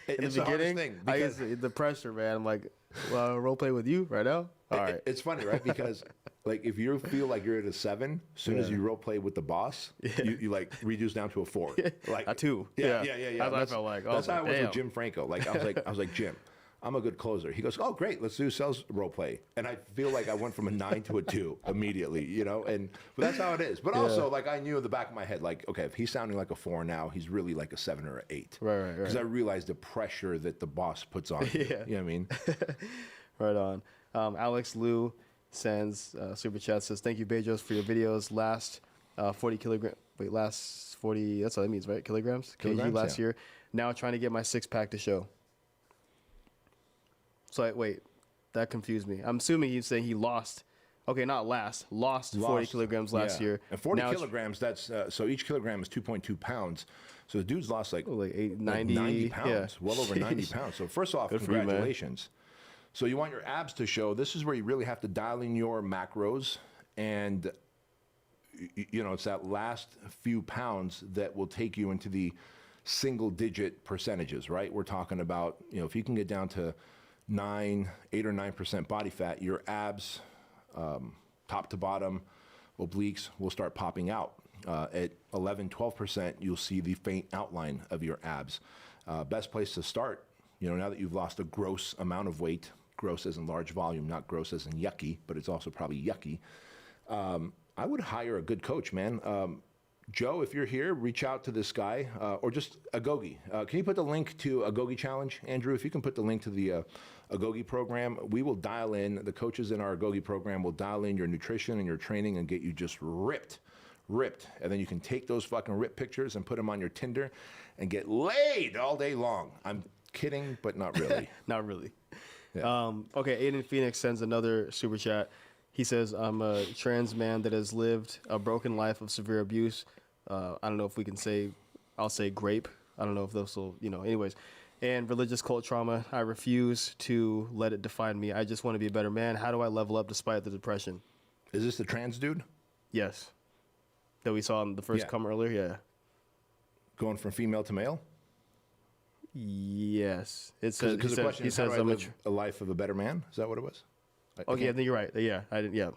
[SPEAKER 1] It's the hardest thing.
[SPEAKER 2] I used to, the pressure, man. I'm like, well, role play with you right now. All right.
[SPEAKER 1] It's funny, right? Because like if you feel like you're at a 7, as soon as you role play with the boss, you like reduce down to a 4, like
[SPEAKER 2] a 2.
[SPEAKER 1] Yeah.
[SPEAKER 2] That's what I felt like.
[SPEAKER 1] That's how I was with Jim Franco. Like I was like Jim, I'm a good closer. He goes, oh great, let's do sales role play, and I feel like I went from a 9 to a 2 immediately, but that's how it is. But also, like I knew in the back of my head, like okay, if he's sounding like a 4 now, he's really like a 7 or an 8.
[SPEAKER 2] Right.
[SPEAKER 1] Because I realized the pressure that the boss puts on. You know what I mean?
[SPEAKER 2] Right on. Alex Liu Sands super chat says, "Thank you, Bedros, for your videos. Last 40 kilogram. Wait, last 40. That's what that means, right? Kilograms. KG last year. Now trying to get my 6-pack to show." So wait, that confused me. I'm assuming he's saying he lost. Okay, not lost 40 kilograms last year.
[SPEAKER 1] And 40 kilograms, that's so each kilogram is 2.2 pounds. So the dude's lost like 90 pounds,
[SPEAKER 2] yeah.
[SPEAKER 1] well over 90 pounds. So first off, congratulations. So you want your abs to show. This is where you really have to dial in your macros, and it's that last few pounds that will take you into the single-digit percentages, right? We're talking about, if you can get down to 8 or 9% body fat, your abs, top to bottom, obliques will start popping out. At 11, 12%, you'll see the faint outline of your abs. Best place to start, now that you've lost a gross amount of weight, gross as in large volume, not gross as in yucky, but it's also probably yucky. I would hire a good coach, man. Joe, if you're here, reach out to this guy, or just Agogi. Can you put the link to Agogi Challenge, Andrew? If you can put the link to the Agogi program, we will dial in, the coaches in our Agogi program will dial in your nutrition and your training and get you just ripped. And then you can take those fucking ripped pictures and put them on your Tinder and get laid all day long. I'm kidding, but not really.
[SPEAKER 2] Not really.
[SPEAKER 1] Yeah.
[SPEAKER 2] Okay, Aiden Phoenix sends another super chat. He says, "I'm a trans man that has lived a broken life of severe abuse." I don't know if we can say, I'll say grape. I don't know if those will, anyways. "And religious cult trauma. I refuse to let it define me. I just want to be a better man. How do I level up despite the depression?"
[SPEAKER 1] Is this the trans dude?
[SPEAKER 2] Yes. That we saw in the first come earlier? Yeah.
[SPEAKER 1] Going from female to male?
[SPEAKER 2] Yes. It says,
[SPEAKER 1] because the question is, how do I live a life of a better man? Is that what it was?
[SPEAKER 2] Okay, I think you're right. Yeah,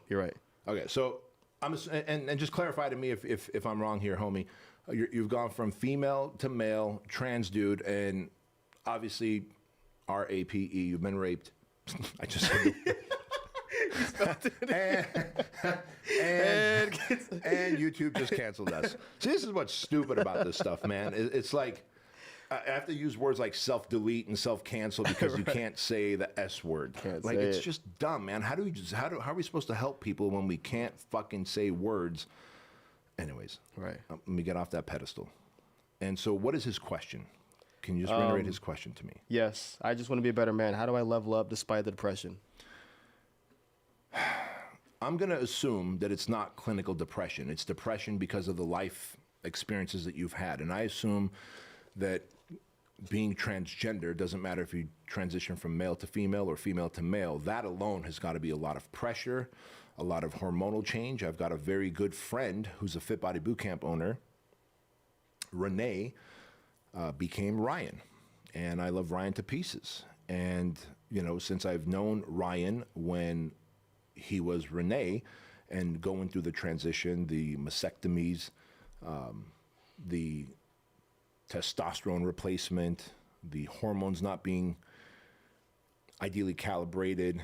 [SPEAKER 2] you're right.
[SPEAKER 1] Okay, so and just clarify to me if I'm wrong here, homie. You've gone from female to male, trans dude, and obviously RAPE. You've been raped. I just said and YouTube just canceled us. See, this is what's stupid about this stuff, man. It's like I have to use words like self-delete and self-cancel because you can't say the S word. It's just dumb, man. How are we supposed to help people when we can't fucking say words? Anyways,
[SPEAKER 2] right.
[SPEAKER 1] Let me get off that pedestal. And so, what is his question? Can you just reiterate his question to me?
[SPEAKER 2] Yes, I just want to be a better man. How do I level up despite the depression?
[SPEAKER 1] I'm going to assume that it's not clinical depression. It's depression because of the life experiences that you've had, and I assume that being transgender doesn't matter if you transition from male to female or female to male. That alone has got to be a lot of pressure, a lot of hormonal change. I've got a very good friend who's a Fit Body Bootcamp owner. Renee became Ryan, and I love Ryan to pieces. And, since I've known Ryan when he was Renee and going through the transition, the mastectomies, the testosterone replacement, the hormones not being ideally calibrated,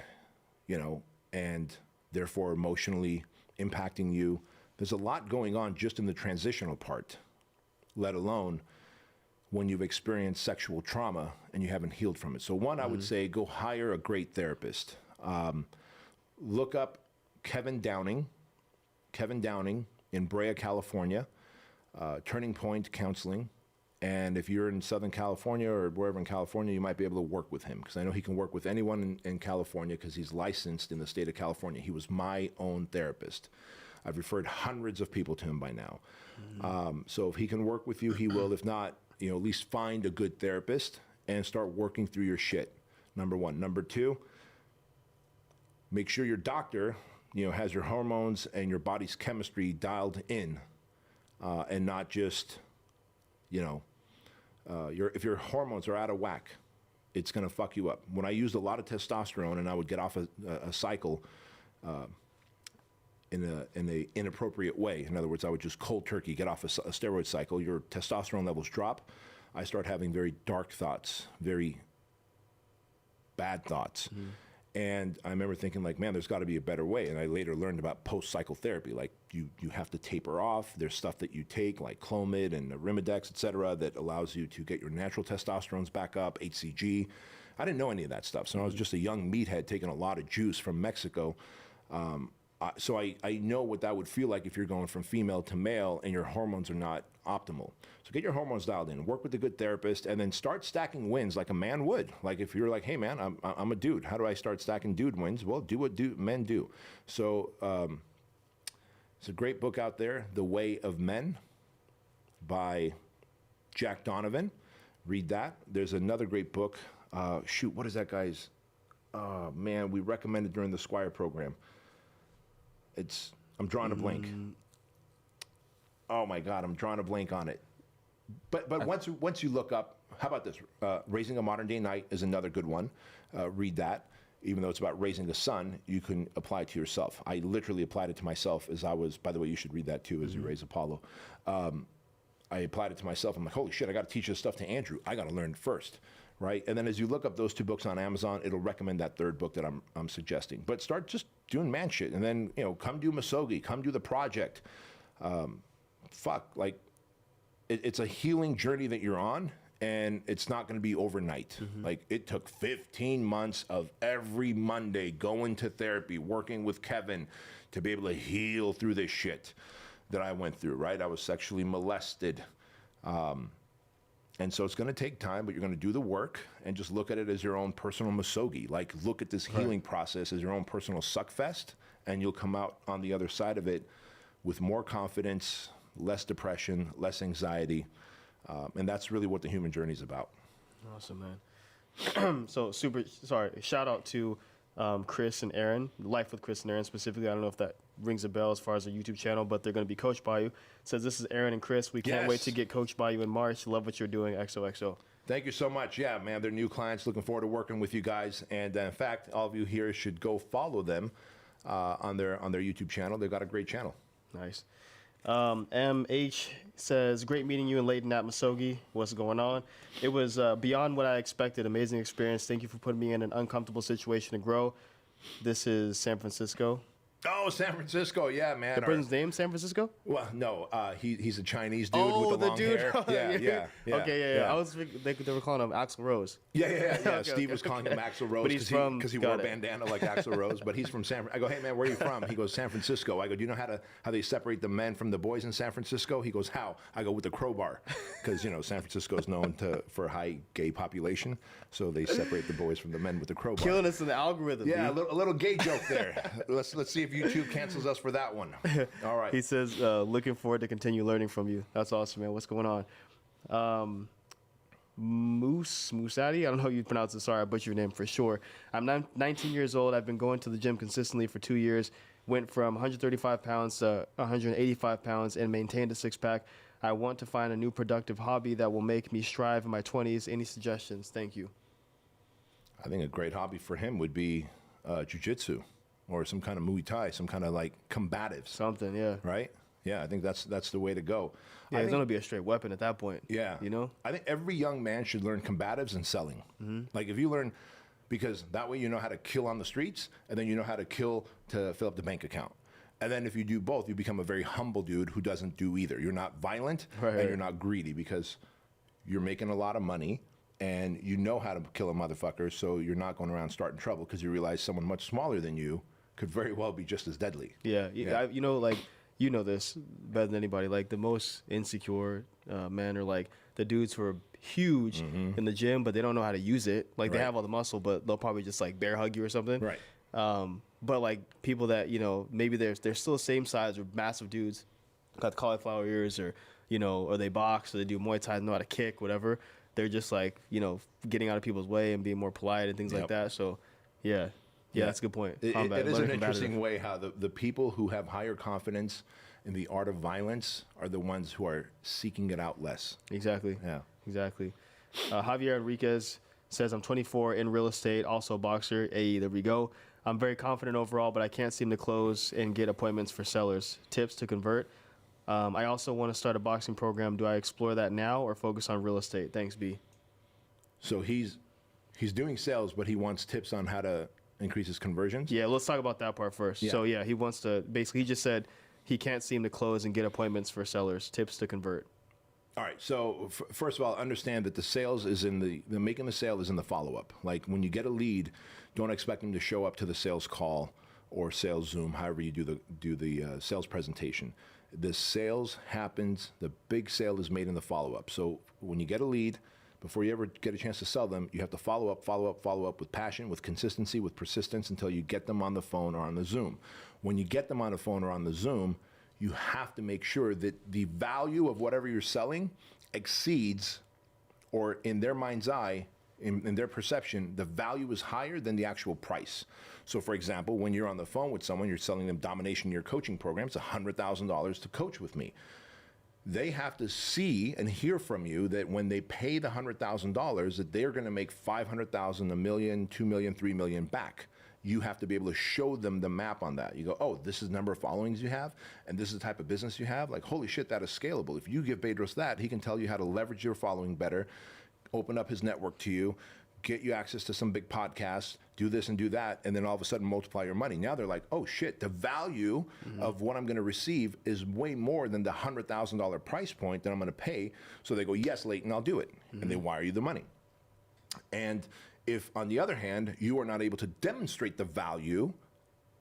[SPEAKER 1] and therefore emotionally impacting you. There's a lot going on just in the transitional part, let alone when you've experienced sexual trauma and you haven't healed from it. So one, I would say go hire a great therapist. Look up Kevin Downing in Brea, California, Turning Point Counseling. And if you're in Southern California or wherever in California, you might be able to work with him, because I know he can work with anyone in California because he's licensed in the state of California. He was my own therapist. I've referred hundreds of people to him by now. So if he can work with you, he will. If not, at least find a good therapist and start working through your shit. Number one. Number two, make sure your doctor, has your hormones and your body's chemistry dialed in, and not just, if your hormones are out of whack, it's going to fuck you up. When I used a lot of testosterone and I would get off a cycle in a inappropriate way, in other words, I would just cold turkey get off a steroid cycle, your testosterone levels drop. I start having very dark thoughts, very bad thoughts. And I remember thinking, like, man, there's got to be a better way. And I later learned about post-cycle therapy. Like, you have to taper off. There's stuff that you take, like Clomid and Arimidex, et cetera, that allows you to get your natural testosterones back up, HCG. I didn't know any of that stuff. So I was just a young meathead taking a lot of juice from Mexico. So I know what that would feel like if you're going from female to male and your hormones are not optimal. So get your hormones dialed in, work with a good therapist, and then start stacking wins like a man would. Like if you're like, hey man, I'm a dude. How do I start stacking dude wins? Well, do what men do. So it's a great book out there, The Way of Men by Jack Donovan. Read that. There's another great book. What is that guy's? Oh man, we recommended during the Squire program. I'm drawing a blank. Oh my God, I'm drawing a blank on it. But once you look up, how about this? Raising a Modern Day Knight is another good one. Read that. Even though it's about raising a son, you can apply it to yourself. I literally applied it to myself as I was, by the way, you should read that too as you raise Apollo. I applied it to myself. I'm like, holy shit, I got to teach this stuff to Andrew. I got to learn it first, right? And then as you look up those 2 books on Amazon, it'll recommend that 3rd book that I'm suggesting. But start just doing man shit, and then come do Misogi, come do the project. It's a healing journey that you're on, and it's not going to be overnight. Like it took 15 months of every Monday going to therapy, working with Kevin to be able to heal through this shit that I went through, right? I was sexually molested. And so it's going to take time, but you're going to do the work and just look at it as your own personal misogi. Like look at this healing process as your own personal suckfest, and you'll come out on the other side of it with more confidence, less depression, less anxiety. And that's really what the human journey is about.
[SPEAKER 2] Awesome, man. Shout out to Chris and Aaron, Life with Chris and Aaron specifically. I don't know if that rings a bell as far as a YouTube channel, but they're going to be coached by you. It says, this is Aaron and Chris. We can't wait to get coached by you in March. Love what you're doing. XOXO.
[SPEAKER 1] Thank you so much. Yeah, man, they're new clients. Looking forward to working with you guys. And in fact, all of you here should go follow them on their YouTube channel. They've got a great channel.
[SPEAKER 2] Nice. MH says, great meeting you in Layton at Misogi. What's going on? It was beyond what I expected. Amazing experience. Thank you for putting me in an uncomfortable situation to grow. This is San Francisco.
[SPEAKER 1] Oh, San Francisco. Yeah, man.
[SPEAKER 2] The person's name, San Francisco?
[SPEAKER 1] Well, no. He's a Chinese dude with the long hair. Yeah.
[SPEAKER 2] Okay, yeah. I was thinking they were calling him Axl Rose.
[SPEAKER 1] Yeah. Steve was calling him Axl Rose because he wore a bandana like Axl Rose. But he's from San. I go, hey man, where are you from? He goes, San Francisco. I go, do you know how they separate the men from the boys in San Francisco? He goes, how? I go, with the crowbar, because San Francisco is known for a high gay population, so they separate the boys from the men with the crowbar.
[SPEAKER 2] Killing us in the algorithm.
[SPEAKER 1] Yeah, a little gay joke there. Let's see if YouTube cancels us for that one. All right.
[SPEAKER 2] He says, looking forward to continue learning from you. That's awesome, man. What's going on? Musadi, I don't know how you pronounce it. Sorry, I butchered your name for sure. I'm 19 years old. I've been going to the gym consistently for 2 years. Went from 135 pounds to 185 pounds and maintained a six-pack. I want to find a new productive hobby that will make me strive in my 20s. Any suggestions? Thank you.
[SPEAKER 1] I think a great hobby for him would be jiu-jitsu or some kind of Muay Thai, some kind of like combatives.
[SPEAKER 2] Something, yeah.
[SPEAKER 1] Right? Yeah, I think that's the way to go.
[SPEAKER 2] Yeah, it's going to be a straight weapon at that point.
[SPEAKER 1] Yeah. I think every young man should learn combatives and selling. Like if you learn, because that way you know how to kill on the streets, and then you know how to kill to fill up the bank account. And then if you do both, you become a very humble dude who doesn't do either. You're not violent and you're not greedy because you're making a lot of money and you know how to kill a motherfucker, so you're not going around starting trouble because you realize someone much smaller than you could very well be just as deadly.
[SPEAKER 2] Yeah. You know this better than anybody. Like the most insecure men are like the dudes who are huge in the gym, but they don't know how to use it. Like they have all the muscle, but they'll probably just like bear hug you or something.
[SPEAKER 1] Right.
[SPEAKER 2] But like people that maybe they're still the same size or massive dudes, got cauliflower ears or or they box or they do Muay Thai, know how to kick, whatever. They're just like getting out of people's way and being more polite and things like that. So yeah, that's a good point.
[SPEAKER 1] It is an interesting way how the people who have higher confidence in the art of violence are the ones who are seeking it out less.
[SPEAKER 2] Exactly.
[SPEAKER 1] Yeah.
[SPEAKER 2] Exactly. Javier Enriquez says, I'm 24, in real estate, also a boxer. Hey, there we go. I'm very confident overall, but I can't seem to close and get appointments for sellers. Tips to convert. I also want to start a boxing program. Do I explore that now or focus on real estate? Thanks, B.
[SPEAKER 1] So he's doing sales, but he wants tips on how to increase his conversions?
[SPEAKER 2] Yeah, let's talk about that part first. Yeah. So, yeah, he wants to basically, he just said he can't seem to close and get appointments for sellers. Tips to convert.
[SPEAKER 1] All right. So first of all, understand that the sales is in the making the sale is in the follow-up. Like when you get a lead, don't expect them to show up to the sales call or sales Zoom, however you do the sales presentation. The sales happens, the big sale is made in the follow-up. So when you get a lead, before you ever get a chance to sell them, you have to follow up with passion, with consistency, with persistence until you get them on the phone or on the Zoom. When you get them on the phone or on the Zoom, you have to make sure that the value of whatever you're selling exceeds, or in their mind's eye, in their perception, the value is higher than the actual price. So for example, when you're on the phone with someone, you're selling them Domination Year coaching program, it's $100,000 to coach with me. They have to see and hear from you that when they pay the $100,000, that they're going to make $500,000, $1 million, $2 million, $3 million back. You have to be able to show them the map on that. You go, oh, this is the number of followings you have, and this is the type of business you have. Like, holy shit, that is scalable. If you give Bedros that, he can tell you how to leverage your following better, open up his network to you, get you access to some big podcasts, do this and do that, and then all of a sudden multiply your money. Now they're like, oh shit, the value of what I'm gonna receive is way more than the $100,000 price point that I'm gonna pay. So they go, yes, Leighton, I'll do it. And they wire you the money. And if, on the other hand, you are not able to demonstrate the value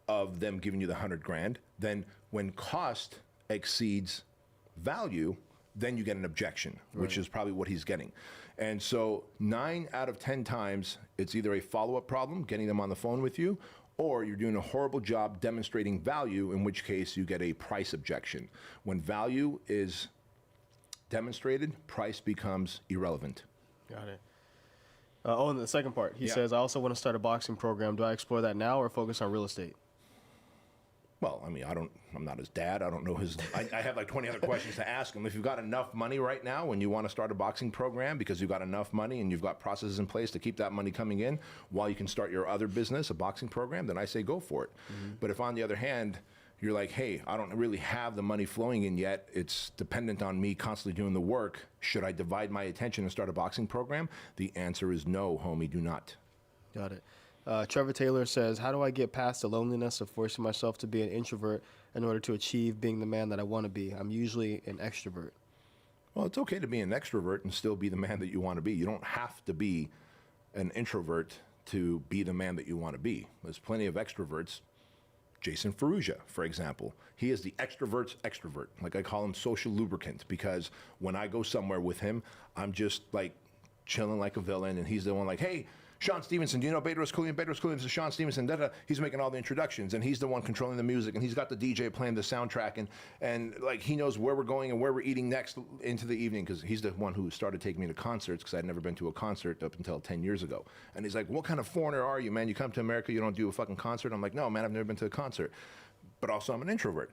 [SPEAKER 1] of them giving you the 100 grand, then when cost exceeds value, then you get an objection, which is probably what he's getting. And so 9 out of 10 times, it's either a follow-up problem, getting them on the phone with you, or you're doing a horrible job demonstrating value, in which case you get a price objection. When value is demonstrated, price becomes irrelevant.
[SPEAKER 2] Got it. And the second part, he says, I also want to start a boxing program. Do I explore that now or focus on real estate?
[SPEAKER 1] Well, I mean, I'm not his dad. I don't know his, I have like 20 other questions to ask him. If you've got enough money right now and you want to start a boxing program because you've got enough money and you've got processes in place to keep that money coming in while you can start your other business, a boxing program, then I say go for it. But if on the other hand, you're like, hey, I don't really have the money flowing in yet, it's dependent on me constantly doing the work, should I divide my attention and start a boxing program? The answer is no, homie, do not.
[SPEAKER 2] Got it. Trevor Taylor says, how do I get past the loneliness of forcing myself to be an introvert in order to achieve being the man that I want to be? I'm usually an extrovert.
[SPEAKER 1] Well, it's okay to be an extrovert and still be the man that you want to be. You don't have to be an introvert to be the man that you want to be. There's plenty of extroverts. Jason Ferrugia, for example, he is the extrovert's extrovert. Like, I call him social lubricant, because when I go somewhere with him, I'm just like chilling like a villain, and he's the one like, hey, Sean Stevenson, do you know Bedros Keuilian? Bedros Keuilian is Sean Stevenson. He's making all the introductions, and he's the one controlling the music, and he's got the DJ playing the soundtrack, and like, he knows where we're going and where we're eating next into the evening, because he's the one who started taking me to concerts, because I'd never been to a concert up until 10 years ago. And he's like, what kind of foreigner are you, man? You come to America, you don't do a fucking concert? I'm like, no, man, I've never been to a concert. But also, I'm an introvert.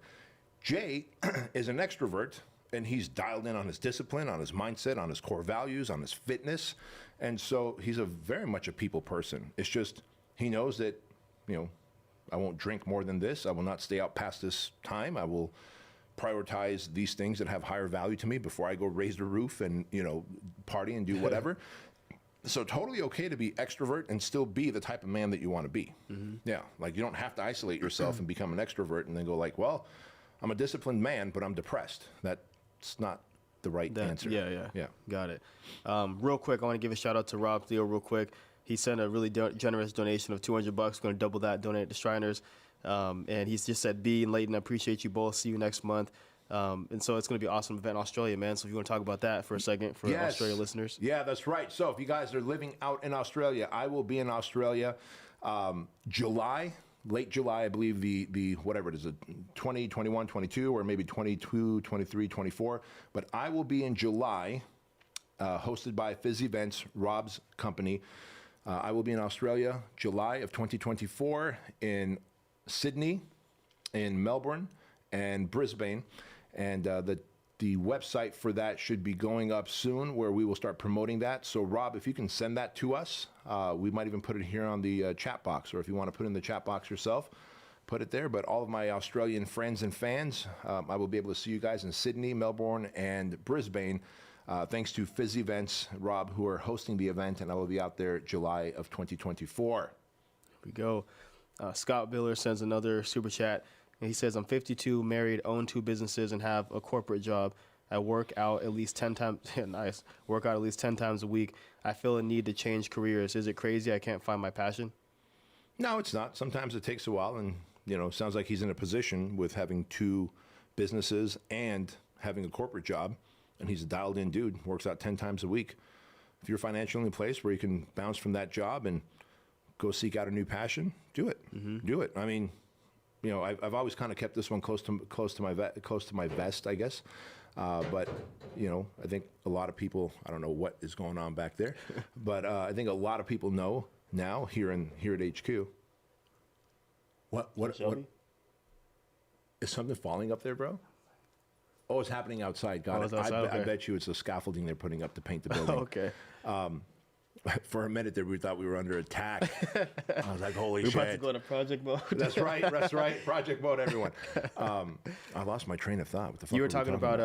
[SPEAKER 1] Jay is an extrovert, and he's dialed in on his discipline, on his mindset, on his core values, on his fitness. And so he's very much a people person. It's just, he knows that, you know, I won't drink more than this. I will not stay out past this time. I will prioritize these things that have higher value to me before I go raise the roof and, you know, party and do whatever. So totally okay to be extrovert and still be the type of man that you want to be. Yeah, like, you don't have to isolate yourself and become an extrovert and then go like, well, I'm a disciplined man, but I'm depressed. That's not the right answer.
[SPEAKER 2] Yeah. Got it. Real quick, I want to give a shout out to Rob Theo real quick. He sent a really generous donation of $200. Going to double that, donate it to Shriners. And he's just said, B and Leighton, I appreciate you both. See you next month. And so it's going to be an awesome event in Australia, man. So if you want to talk about that for a second for Australia listeners. Yeah,
[SPEAKER 1] that's right. So if you guys are living out in Australia, I will be in Australia July. Late July, I believe the whatever it is, 20, 21, 22, or maybe 22, 23, 24. But I will be in July, hosted by Fizz Events, Rob's company. I will be in Australia, July of 2024, in Sydney, in Melbourne, and Brisbane. And the website for that should be going up soon, where we will start promoting that. So, Rob, if you can send that to us, we might even put it here on the chat box, or if you want to put it in the chat box yourself, put it there. But all of my Australian friends and fans, I will be able to see you guys in Sydney, Melbourne, and Brisbane, thanks to Fizz Events, Rob, who are hosting the event, and I will be out there July of 2024.
[SPEAKER 2] Here we go. Scott Biller sends another super chat. And he says, I'm 52, married, own 2 businesses, and have a corporate job. I work out at least 10 times. Nice. Work out at least 10 times a week. I feel a need to change careers. Is it crazy I can't find my passion?
[SPEAKER 1] No, it's not. Sometimes it takes a while, and sounds like he's in a position with having 2 businesses and having a corporate job, and he's a dialed in dude, works out 10 times a week. If you're financially in a place where you can bounce from that job and go seek out a new passion, do it. Do it. I mean, I've always kind of kept this one close to my vest, I guess. But I think a lot of people, I don't know what is going on back there, but I think a lot of people know now here at HQ. What is something falling up there, bro? Oh, it's happening outside. Got it. I bet you it's the scaffolding they're putting up to paint the building.
[SPEAKER 2] Okay.
[SPEAKER 1] For a minute there, we thought we were under attack. I was like, holy shit.
[SPEAKER 2] We're about to go into project mode.
[SPEAKER 1] That's right. Project mode, everyone. I lost my train of thought. What the fuck
[SPEAKER 2] you were talking about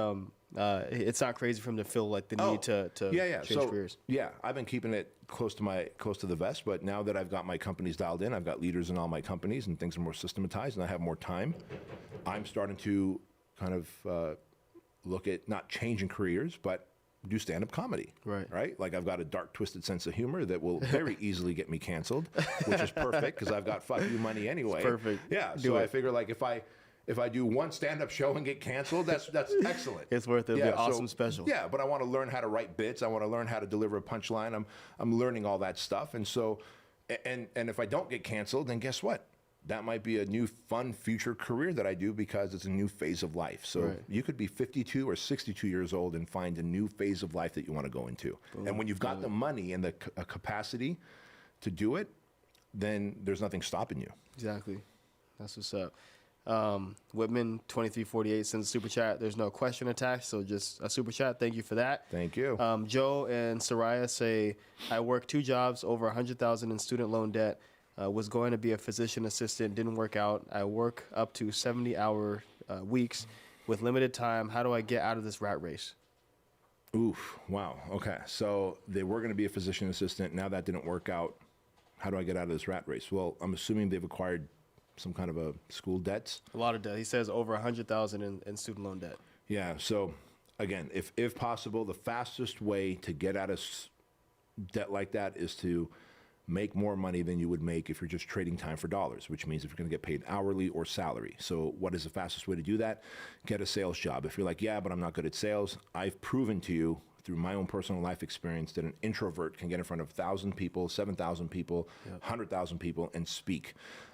[SPEAKER 2] it's not crazy for him to feel like the need to change careers.
[SPEAKER 1] Yeah, I've been keeping it close to the vest, but now that I've got my companies dialed in, I've got leaders in all my companies and things are more systematized and I have more time, I'm starting to kind of look at not changing careers, but do stand-up comedy, right? Like I've got a dark, twisted sense of humor that will very easily get me canceled, which is perfect because I've got fuck you money anyway.
[SPEAKER 2] It's perfect.
[SPEAKER 1] Yeah, so I figure like if I do one stand-up show and get canceled, that's excellent.
[SPEAKER 2] It's worth it. It'll be an awesome special.
[SPEAKER 1] Yeah, but I want to learn how to write bits. I want to learn how to deliver a punchline. I'm learning all that stuff, and so and if I don't get canceled, then guess what? That might be a new fun future career that I do because it's a new phase of life. So you could be 52 or 62 years old and find a new phase of life that you want to go into. Boom. And when you've got the money and the capacity to do it, then there's nothing stopping you.
[SPEAKER 2] Exactly. That's what's up. Whitman 2348 sends a super chat. There's no question attached, so just a super chat. Thank you for that.
[SPEAKER 1] Thank you.
[SPEAKER 2] Joe and Soraya say, I work 2 jobs, over $100,000 in student loan debt. Was going to be a physician assistant, didn't work out. I work up to 70-hour weeks with limited time. How do I get out of this rat race?
[SPEAKER 1] Oof, wow, okay. So they were going to be a physician assistant. Now that didn't work out. How do I get out of this rat race? Well, I'm assuming they've acquired some kind of a school debts.
[SPEAKER 2] A lot of debt. He says over $100,000 in student loan debt.
[SPEAKER 1] Yeah, so again, if possible, the fastest way to get out of debt like that is to make more money than you would make if you're just trading time for dollars, which means if you're going to get paid hourly or salary. So what is the fastest way to do that? Get a sales job. If you're like, yeah, but I'm not good at sales, I've proven to you through my own personal life experience that an introvert can get in front of 1,000 people, 7,000 people, 100,000 people and speak.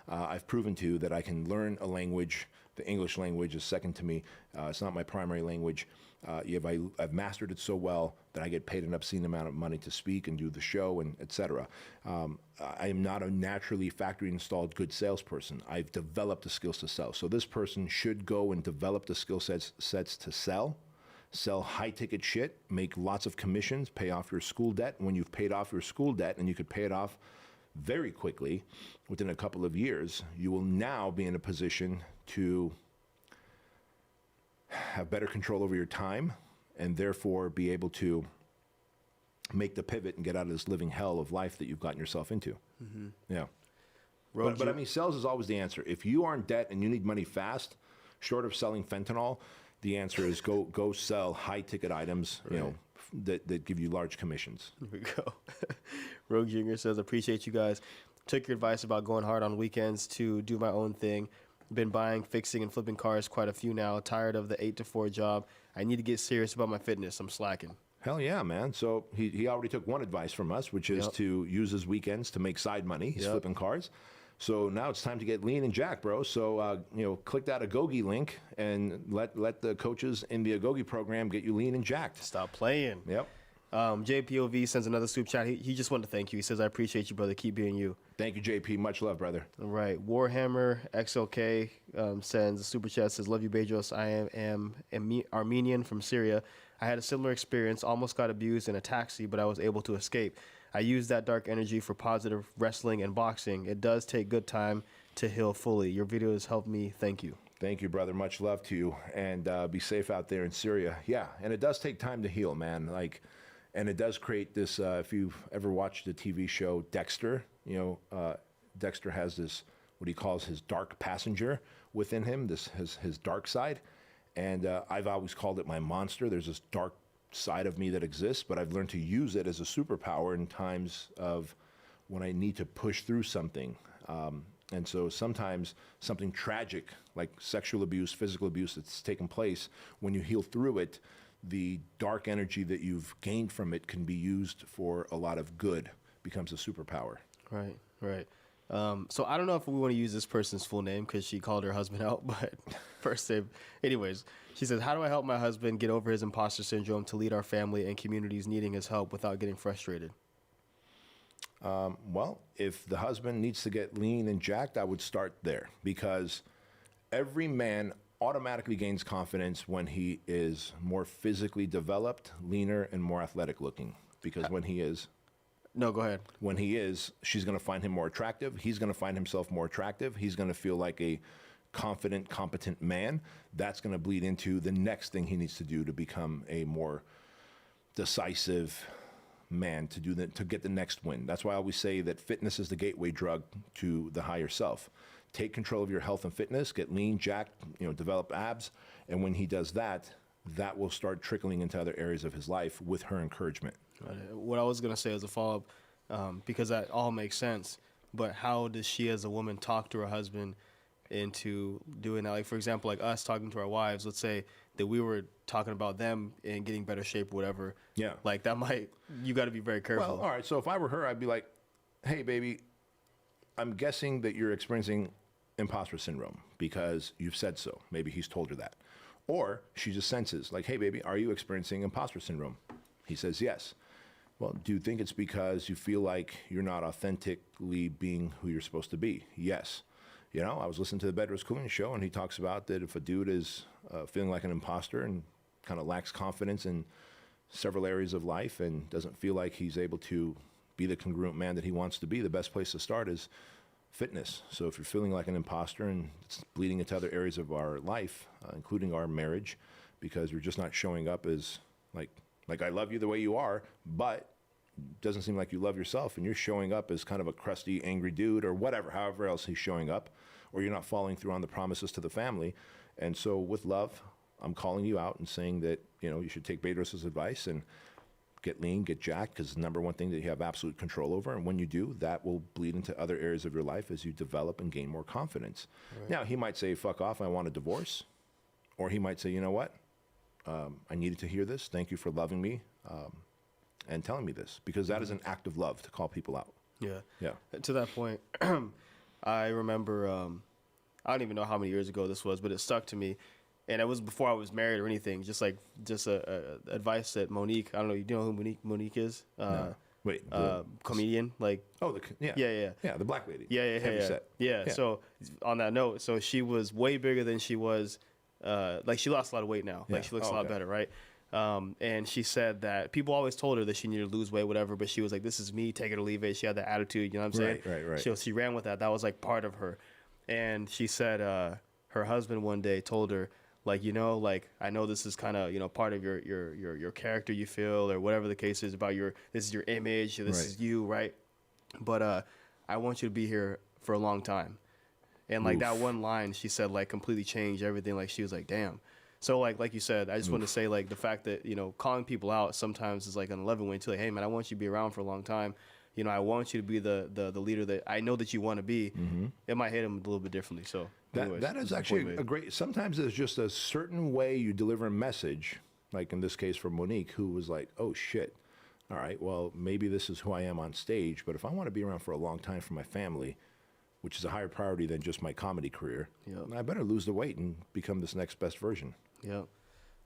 [SPEAKER 1] I've proven to you that I can learn a language. The English language is second to me. It's not my primary language. I've mastered it so well that I get paid an obscene amount of money to speak and do the show and et cetera. I am not a naturally factory installed good salesperson. I've developed the skills to sell. So this person should go and develop the skill sets to sell high ticket shit, make lots of commissions, pay off your school debt. When you've paid off your school debt and you could pay it off very quickly, within a couple of years, you will now be in a position to have better control over your time and therefore be able to make the pivot and get out of this living hell of life that you've gotten yourself into. Mm-hmm. Yeah. But I mean, sales is always the answer. If you are in debt and you need money fast, short of selling fentanyl, the answer is go sell high ticket items, that give you large commissions.
[SPEAKER 2] Here we go. Rogue Jr. says, appreciate you guys. Took your advice about going hard on weekends to do my own thing. Been buying, fixing, and flipping cars quite a few now. Tired of the 8 to 4 job. I need to get serious about my fitness. I'm slacking.
[SPEAKER 1] Hell yeah, man. So he already took one advice from us, which is to use his weekends to make side money. He's flipping cars. So now it's time to get lean and jacked, bro. So, click that Agogi link and let the coaches in the Agogi program get you lean and jacked.
[SPEAKER 2] Stop playing.
[SPEAKER 1] Yep.
[SPEAKER 2] JPOV sends another soup chat. He just wanted to thank you. He says, I appreciate you, brother. Keep being you.
[SPEAKER 1] Thank you, JP. Much love, brother.
[SPEAKER 2] All right. Warhammer XLK sends a super chat. Says, love you, Bedros. I am Armenian from Syria. I had a similar experience. Almost got abused in a taxi, but I was able to escape. I use that dark energy for positive wrestling and boxing. It does take good time to heal fully. Your video has helped me. Thank you.
[SPEAKER 1] Thank you, brother. Much love to you. And be safe out there in Syria. Yeah, and it does take time to heal, man. And it does create this, if you've ever watched the TV show Dexter, Dexter has this, what he calls his dark passenger within him, his dark side. And I've always called it my monster. There's this dark side of me that exists, but I've learned to use it as a superpower in times of when I need to push through something. And so sometimes something tragic like sexual abuse, physical abuse that's taken place, when you heal through it, the dark energy that you've gained from it can be used for a lot of good, becomes a superpower.
[SPEAKER 2] Right, right. So I don't know if we want to use this person's full name because she called her husband out, but first name. Anyways, she says, how do I help my husband get over his imposter syndrome to lead our family and communities needing his help without getting frustrated?
[SPEAKER 1] Well, if the husband needs to get lean and jacked, I would start there, because every man automatically gains confidence when he is more physically developed, leaner, and more athletic looking. Because when he is...
[SPEAKER 2] No, go ahead.
[SPEAKER 1] When he is, she's going to find him more attractive. He's going to find himself more attractive. He's going to feel like a confident, competent man. That's going to bleed into the next thing he needs to do to become a more decisive man, to get the next win. That's why I always say that fitness is the gateway drug to the higher self. Take control of your health and fitness, get lean, jacked, develop abs. And when he does that, that will start trickling into other areas of his life with her encouragement.
[SPEAKER 2] What I was going to say as a follow-up, because that all makes sense, but how does she as a woman talk to her husband into doing that? Like, for example, like us talking to our wives, let's say that we were talking about them and getting better shape or whatever.
[SPEAKER 1] Yeah.
[SPEAKER 2] Like you got to be very careful.
[SPEAKER 1] Well, all right. So if I were her, I'd be like, hey, baby, I'm guessing that you're experiencing imposter syndrome because you've said so. Maybe he's told her that. Or she just senses like, hey, baby, are you experiencing imposter syndrome? He says, yes. Well, do you think it's because you feel like you're not authentically being who you're supposed to be? Yes. I was listening to the Bedros Keuilian show, and he talks about that if a dude is feeling like an imposter and kind of lacks confidence in several areas of life and doesn't feel like he's able to be the congruent man that he wants to be, the best place to start is fitness. So if you're feeling like an imposter and it's bleeding into other areas of our life, including our marriage, because you're just not showing up as like I love you the way you are, but it doesn't seem like you love yourself, and you're showing up as kind of a crusty, angry dude or whatever, however else he's showing up, or you're not following through on the promises to the family. And so with love, I'm calling you out and saying that, you should take Bedros' advice and get lean, get jacked, because it's the number one thing that you have absolute control over. And when you do, that will bleed into other areas of your life as you develop and gain more confidence. Right. Now, he might say, fuck off, I want a divorce. Or he might say, you know what? I needed to hear this. Thank you for loving me and telling me this, because that is an act of love to call people out. Yeah. Yeah.
[SPEAKER 2] To that point, I remember, I don't even know how many years ago this was, but it stuck to me. And it was before I was married or anything. Just advice that Monique. I don't know. You know who Monique is?
[SPEAKER 1] No. Wait.
[SPEAKER 2] Comedian. Like.
[SPEAKER 1] Oh,
[SPEAKER 2] yeah.
[SPEAKER 1] Yeah, the black lady.
[SPEAKER 2] Yeah.
[SPEAKER 1] Heavy set.
[SPEAKER 2] Yeah. So on that note, so she was way bigger than she was. She lost a lot of weight now. Like she looks a lot better, right? And she said that people always told her that she needed to lose weight, whatever. But she was like, "This is me. Take it or leave it." She had that attitude. You know what I'm saying?
[SPEAKER 1] Right.
[SPEAKER 2] She ran with that. That was like part of her. And she said her husband one day told her, like, I know this is kind of, part of your character, you feel, or whatever the case is about this is your image, this is you, right? But I want you to be here for a long time. And like that one line she said, like, completely changed everything. Like she was like, damn. So like you said, I just want to say, like, the fact that, calling people out sometimes is like an 11 way too. Like, hey man, I want you to be around for a long time. I want you to be the leader that I know that you want to be. Mm-hmm. It might hit him a little bit differently. So anyways,
[SPEAKER 1] that is actually a great, sometimes there's just a certain way you deliver a message, like in this case for Monique, who was like, oh shit, all right, well, maybe this is who I am on stage, but if I want to be around for a long time for my family, which is a higher priority than just my comedy career, I better lose the weight and become this next best version.
[SPEAKER 2] Yeah.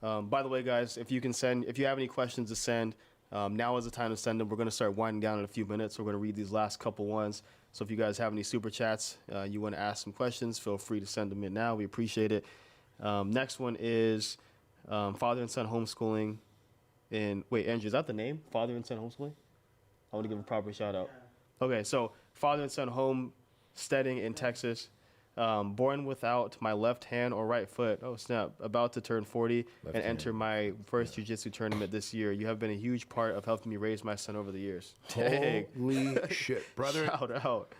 [SPEAKER 2] By the way, guys, if you have any questions to send, now is the time to send them. We're going to start winding down in a few minutes. We're going to read these last couple ones. So if you guys have any super chats, you want to ask some questions, feel free to send them in now. We appreciate it. Next one is father and son homeschooling. Wait, Andrew, is that the name? Father and son homeschooling? I want to give a proper shout out. Okay, so father and son homesteading in Texas. Born without my left hand or right foot. Oh, snap. About to turn 40 and enter my first jiu-jitsu tournament this year. You have been a huge part of helping me raise my son over the years.
[SPEAKER 1] Holy shit, brother.
[SPEAKER 2] Shout out.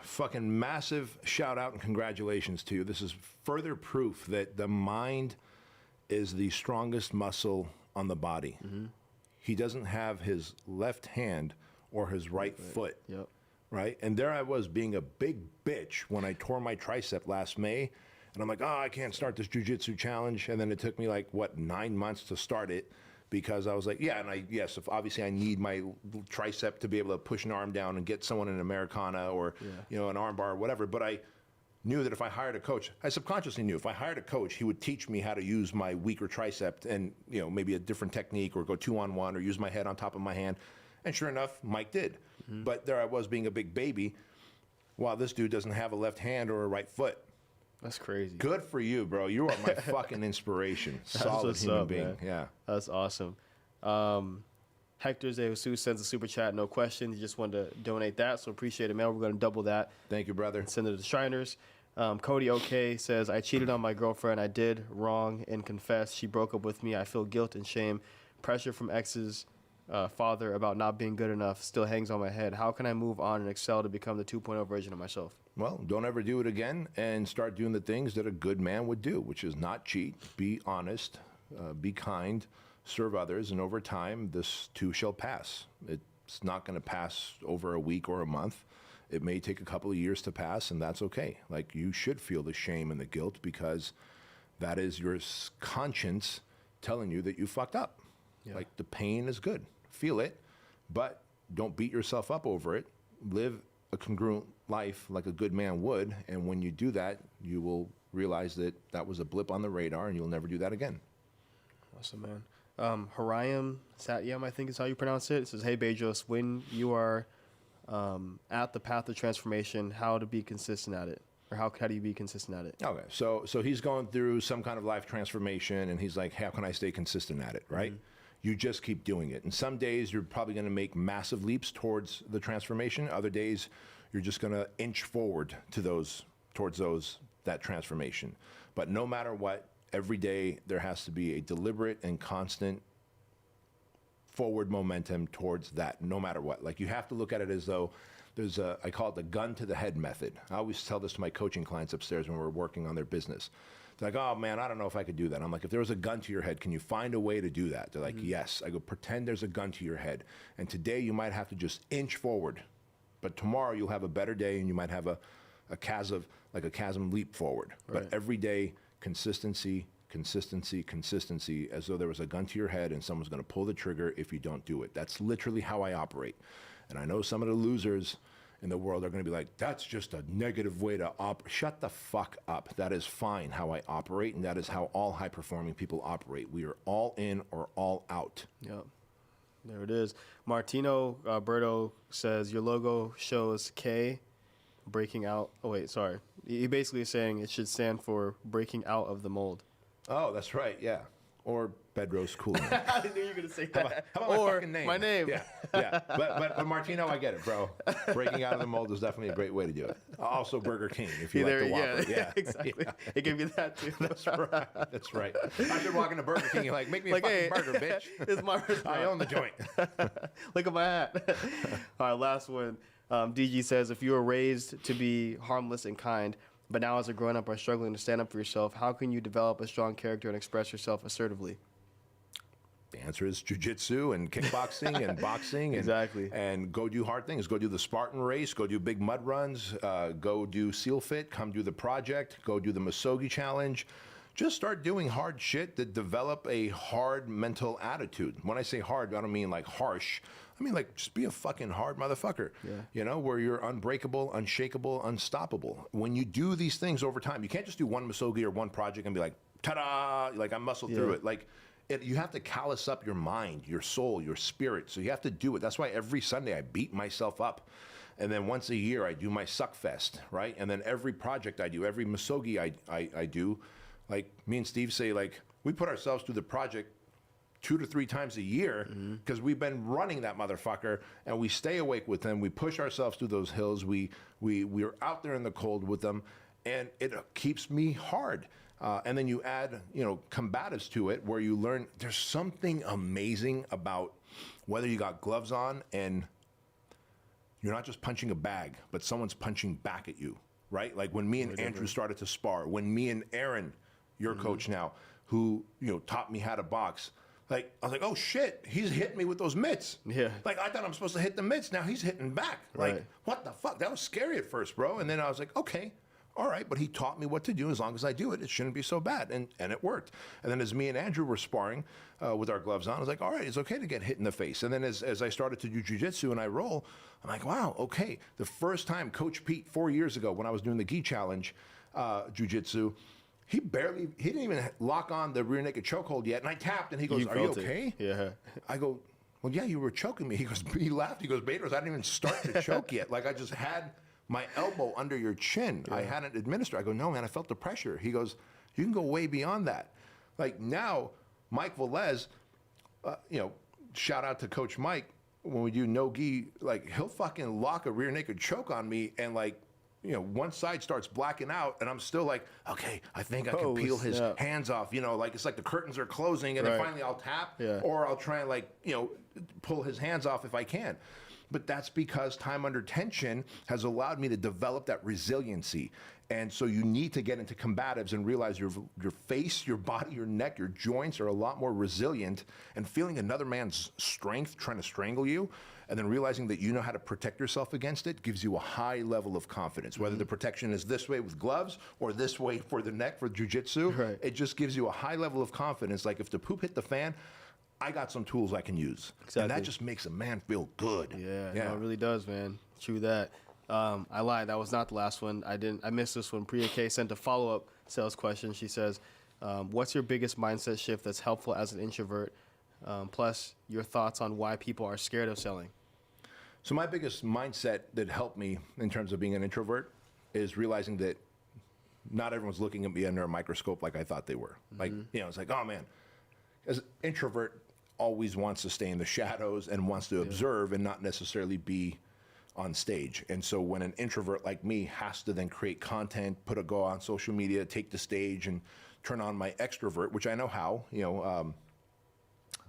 [SPEAKER 1] Fucking massive shout out and congratulations to you. This is further proof that the mind is the strongest muscle on the body. Mm-hmm. He doesn't have his left hand or his right foot.
[SPEAKER 2] Yep.
[SPEAKER 1] right? And there I was being a big bitch when I tore my tricep last May. And I'm like, oh, I can't start this jiu-jitsu challenge. And then it took me like, 9 months to start it because I was like, if obviously I need my tricep to be able to push an arm down and get someone in an Americana or, an arm bar or whatever. But I knew that if I hired a coach, I subconsciously knew if I hired a coach, he would teach me how to use my weaker tricep and, maybe a different technique or go 2-on-1 or use my head on top of my hand. And sure enough, Mike did. But there I was being a big baby while this dude doesn't have a left hand or a right foot.
[SPEAKER 2] That's crazy.
[SPEAKER 1] Good for you, bro. You are my fucking inspiration. Solid human being. Man. Yeah.
[SPEAKER 2] That's awesome. Hector Zeus sends a super chat, no question. He just wanted to donate that, so appreciate it, man. We're going to double that.
[SPEAKER 1] Thank you, brother.
[SPEAKER 2] Send it to the Shriners. Cody OK says, I cheated on my girlfriend. I did wrong and confess. She broke up with me. I feel guilt and shame. Pressure from ex's father about not being good enough still hangs on my head. How can I move on and excel to become the 2.0 version of myself?
[SPEAKER 1] Well, don't ever do it again and start doing the things that a good man would do, which is not cheat, be honest, be kind, serve others, and over time, this too shall pass. It's not going to pass over a week or a month. It may take a couple of years to pass, and that's okay. Like, you should feel the shame and the guilt because that is your conscience telling you that you fucked up. Yeah. Like, the pain is good. Feel it, but don't beat yourself up over it. Live a congruent life like a good man would, and when you do that, you will realize that that was a blip on the radar, and you'll never do that again.
[SPEAKER 2] Awesome, man. Harayam Satyam, I think is how you pronounce it. It says, hey, Bedros, when you are at the path of transformation, how to be consistent at it? Or how do you be consistent at it?
[SPEAKER 1] Okay, so he's going through some kind of life transformation, and he's like, how can I stay consistent at it, right? Mm-hmm. You just keep doing it. And some days you're probably going to make massive leaps towards the transformation. Other days you're just going to inch forward towards that transformation. But no matter what, every day there has to be a deliberate and constant forward momentum towards that, no matter what. Like, you have to look at it as though there's I call it the gun to the head method. I always tell this to my coaching clients upstairs when we're working on their business. They're like, oh man, I don't know if I could do that. I'm like, if there was a gun to your head, can you find a way to do that? They're like, yes. I go, pretend there's a gun to your head. And today you might have to just inch forward. But tomorrow you'll have a better day and you might have a chasm leap forward. Right. But every day, consistency, as though there was a gun to your head and someone's going to pull the trigger if you don't do it. That's literally how I operate. And I know some of the losers in the world are going to be like, that's just a negative way to operate. Shut the fuck up. That is fine how I operate, and that is how all high-performing people operate. We are all in or all out.
[SPEAKER 2] Yep. There it is. Martino Berto says, your logo shows K breaking out. Oh, wait, sorry. He basically is saying it should stand for breaking out of the mold.
[SPEAKER 1] Oh, that's right, yeah. Or Bedros Keuilian.
[SPEAKER 2] I knew you were going to say that.
[SPEAKER 1] How about my fucking name?
[SPEAKER 2] My name.
[SPEAKER 1] Yeah. But Martino, I get it, bro. Breaking out of the mold is definitely a great way to do it. Also Burger King, if you like the Whopper.
[SPEAKER 2] Yeah, exactly. Yeah. It gave you that, too.
[SPEAKER 1] That's right. I should walk into Burger King and like, make me a fucking burger, bitch.
[SPEAKER 2] It's my restaurant.
[SPEAKER 1] I own the joint.
[SPEAKER 2] Look at my hat. All right, last one. DG says, if you were raised to be harmless and kind, but now as a grown-up are struggling to stand up for yourself, how can you develop a strong character and express yourself assertively?
[SPEAKER 1] The answer is jiu-jitsu and kickboxing and boxing.
[SPEAKER 2] Exactly.
[SPEAKER 1] And go do hard things. Go do the Spartan race. Go do big mud runs. Go do SEAL Fit. Come do the project. Go do the Misogi challenge. Just start doing hard shit that develop a hard mental attitude. When I say hard, I don't mean like harsh. I mean, like, just be a fucking hard motherfucker, where you're unbreakable, unshakable, unstoppable. When you do these things over time, you can't just do one Misogi or one project and be like, ta-da, like I muscled through it. Like, you have to callous up your mind, your soul, your spirit. So you have to do it. That's why every Sunday I beat myself up. And then once a year I do my suck fest, right? And then every project I do, every Misogi I do, like me and Steve say, like, we put ourselves through the project 2 to 3 times a year because we've been running that motherfucker, and we stay awake with them. We push ourselves through those hills. We're out there in the cold with them, and it keeps me hard. And then you add, combatives to it where you learn there's something amazing about whether you got gloves on and you're not just punching a bag, but someone's punching back at you, right? Like when me and Andrew started to spar, when me and Aaron, your coach now, who, taught me how to box, Like, I was like, oh shit, he's hitting me with those mitts.
[SPEAKER 2] Yeah.
[SPEAKER 1] Like, I thought I'm supposed to hit the mitts. Now he's hitting back. Like,
[SPEAKER 2] Right.
[SPEAKER 1] what the fuck? That was scary at first, bro. And then I was like, okay, all right. But he taught me what to do. As long as I do it, it shouldn't be so bad. And it worked. And then as me and Andrew were sparring with our gloves on, I was like, all right, it's okay to get hit in the face. And then as I started to do jiu-jitsu and I roll, I'm like, wow, okay. The first time Coach Pete, 4 years ago, when I was doing the gi challenge jiu-jitsu, he didn't even lock on the rear naked chokehold yet. And I tapped and he goes, are you okay?
[SPEAKER 2] Yeah.
[SPEAKER 1] I go, well, yeah, you were choking me. He laughed. He goes, Bedros, I didn't even start to choke yet. Like, I just had my elbow under your chin. Yeah. I hadn't administered. I go, no, man, I felt the pressure. He goes, you can go way beyond that. Like, now, Mike Velez, shout out to Coach Mike, when we do no gi, like, he'll fucking lock a rear naked choke on me and, like, one side starts blacking out, and I'm still like, okay, I think I can peel his hands off. Like, it's like the curtains are closing, and then finally I'll tap, or I'll try and, like, pull his hands off if I can. But that's because time under tension has allowed me to develop that resiliency. And so you need to get into combatives and realize your face, your body, your neck, your joints are a lot more resilient, and feeling another man's strength trying to strangle you, and then realizing that you know how to protect yourself against it gives you a high level of confidence. Whether the protection is this way with gloves or this way for the neck for jiu-jitsu, it just gives you a high level of confidence. Like, if the poop hit the fan, I got some tools I can use. Exactly. And that just makes a man feel good.
[SPEAKER 2] Yeah, no, it really does, man. True that. I lied. That was not the last one. I missed this one. Priya K sent a follow-up sales question. She says, what's your biggest mindset shift that's helpful as an introvert? Plus, your thoughts on why people are scared of selling.
[SPEAKER 1] So my biggest mindset that helped me in terms of being an introvert is realizing that not everyone's looking at me under a microscope like I thought they were. Like, it's like, oh, man, as an introvert always wants to stay in the shadows and wants to observe and not necessarily be on stage. And so when an introvert like me has to then create content, go on social media, take the stage, and turn on my extrovert, which I know how,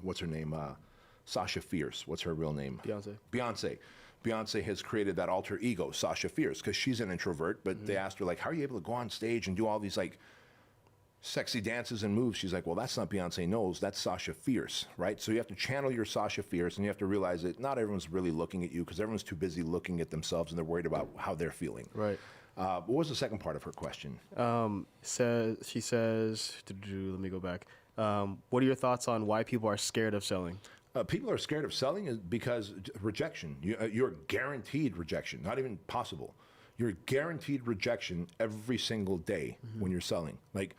[SPEAKER 1] what's her name? Sasha Fierce. What's her real name?
[SPEAKER 2] Beyonce.
[SPEAKER 1] Beyonce has created that alter ego, Sasha Fierce, because she's an introvert, but they asked her, like, how are you able to go on stage and do all these, like, sexy dances and moves? She's like, well, that's not Beyonce Knowles, that's Sasha Fierce, right? So you have to channel your Sasha Fierce, and you have to realize that not everyone's really looking at you because everyone's too busy looking at themselves and they're worried about how they're feeling.
[SPEAKER 2] Right.
[SPEAKER 1] What was the second part of her question?
[SPEAKER 2] She says, let me go back. What are your thoughts on why people are scared of selling?
[SPEAKER 1] People are scared of selling is because rejection. You're guaranteed rejection, not even possible. You're guaranteed rejection every single day when you're selling. Like,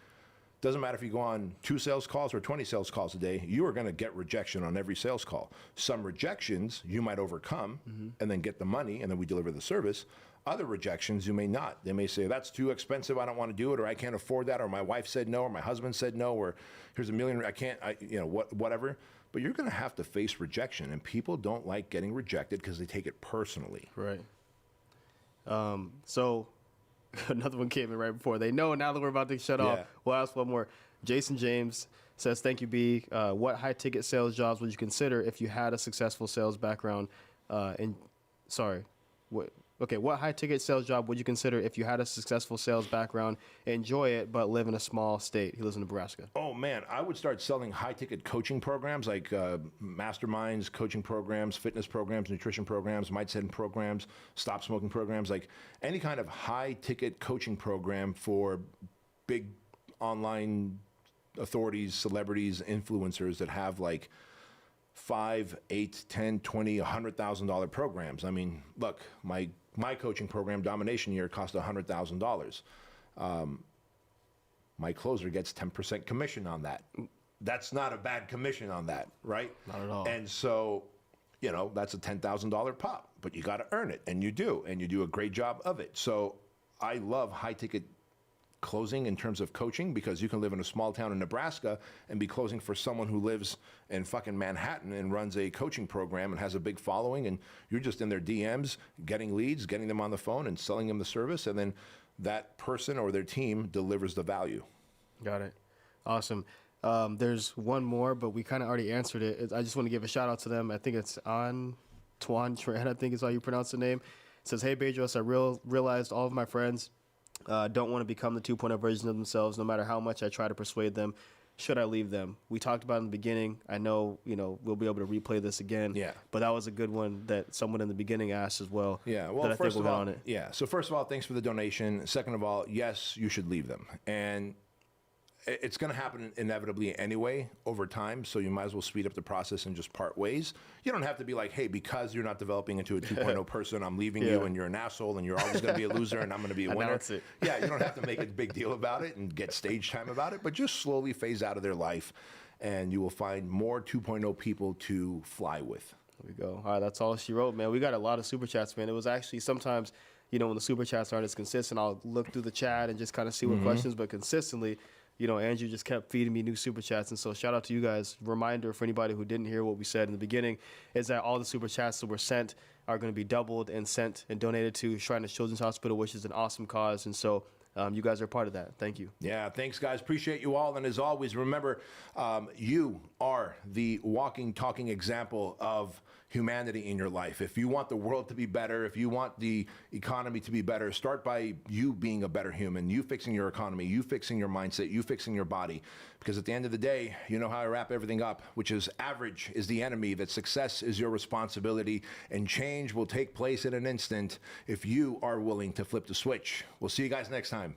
[SPEAKER 1] doesn't matter if you go on 2 sales calls or 20 sales calls a day, you are going to get rejection on every sales call. Some rejections you might overcome and then get the money, and then we deliver the service. Other rejections you may not. They may say, that's too expensive, I don't want to do it, or I can't afford that, or my wife said no, or my husband said no, or here's $1 million, I can't, whatever. But you're going to have to face rejection, and people don't like getting rejected because they take it personally.
[SPEAKER 2] Right. So another one came in right before. They know now that we're about to shut off. We'll ask one more. Jason James says, thank you, B. What high-ticket sales jobs would you consider if you had a successful sales background? What high-ticket sales job would you consider if you had a successful sales background, enjoy it, but live in a small state? He lives in Nebraska.
[SPEAKER 1] Oh, man, I would start selling high-ticket coaching programs like masterminds, coaching programs, fitness programs, nutrition programs, mindset programs, stop smoking programs, like any kind of high-ticket coaching program for big online authorities, celebrities, influencers that have like $5, $8, $10, $20, $100,000 programs. I mean, look, my coaching program, Domination Year, cost $100,000. My closer gets 10% commission on that. That's not a bad commission on that, right?
[SPEAKER 2] Not at all.
[SPEAKER 1] And so, that's a $10,000 pop, but you got to earn it, and you do a great job of it. So I love high-ticket closing in terms of coaching, because you can live in a small town in Nebraska and be closing for someone who lives in fucking Manhattan and runs a coaching program and has a big following, and you're just in their DMs getting leads, getting them on the phone and selling them the service, and then that person or their team delivers the value.
[SPEAKER 2] Got it. Awesome. There's one more, but we kind of already answered it. I just want to give a shout out to them. I think it's Antoine Tran, I think is how you pronounce the name. It says, hey, Bedros, I realized all of my friends don't want to become the 2.0 version of themselves, no matter how much I try to persuade them. should I leave them? We talked about it in the beginning. I know, we'll be able to replay this again.
[SPEAKER 1] Yeah.
[SPEAKER 2] But that was a good one that someone in the beginning asked as well.
[SPEAKER 1] Yeah. Well,
[SPEAKER 2] that I
[SPEAKER 1] first
[SPEAKER 2] think
[SPEAKER 1] of
[SPEAKER 2] we'll
[SPEAKER 1] all,
[SPEAKER 2] hit on it.
[SPEAKER 1] yeah. So first of all, thanks for the donation. Second of all, yes, you should leave them. And it's going to happen inevitably anyway over time, so you might as well speed up the process and just part ways. You don't have to be like, hey, because you're not developing into a 2.0 person, I'm leaving you and you're an asshole and you're always going to be a loser and I'm going to be a winner.
[SPEAKER 2] Announce it.
[SPEAKER 1] Yeah, you don't have to make a big deal about it and get stage time about it, but just slowly phase out of their life and you will find more 2.0 people to fly with.
[SPEAKER 2] There we go. All right, that's all she wrote, man. We got a lot of super chats, man. It was actually sometimes, when the super chats aren't as consistent, I'll look through the chat and just kind of see what questions, but consistently, Andrew just kept feeding me new super chats. And so shout out to you guys. Reminder for anybody who didn't hear what we said in the beginning is that all the super chats that were sent are going to be doubled and sent and donated to Shriners Children's Hospital, which is an awesome cause. And so you guys are part of that. Thank you.
[SPEAKER 1] Yeah, thanks, guys. Appreciate you all. And as always, remember, you are the walking, talking example of humanity in your life. If you want the world to be better, if you want the economy to be better, start by you being a better human, you fixing your economy, you fixing your mindset, you fixing your body. Because at the end of the day, you know how I wrap everything up, which is average is the enemy, that success is your responsibility, and change will take place in an instant if you are willing to flip the switch. We'll see you guys next time.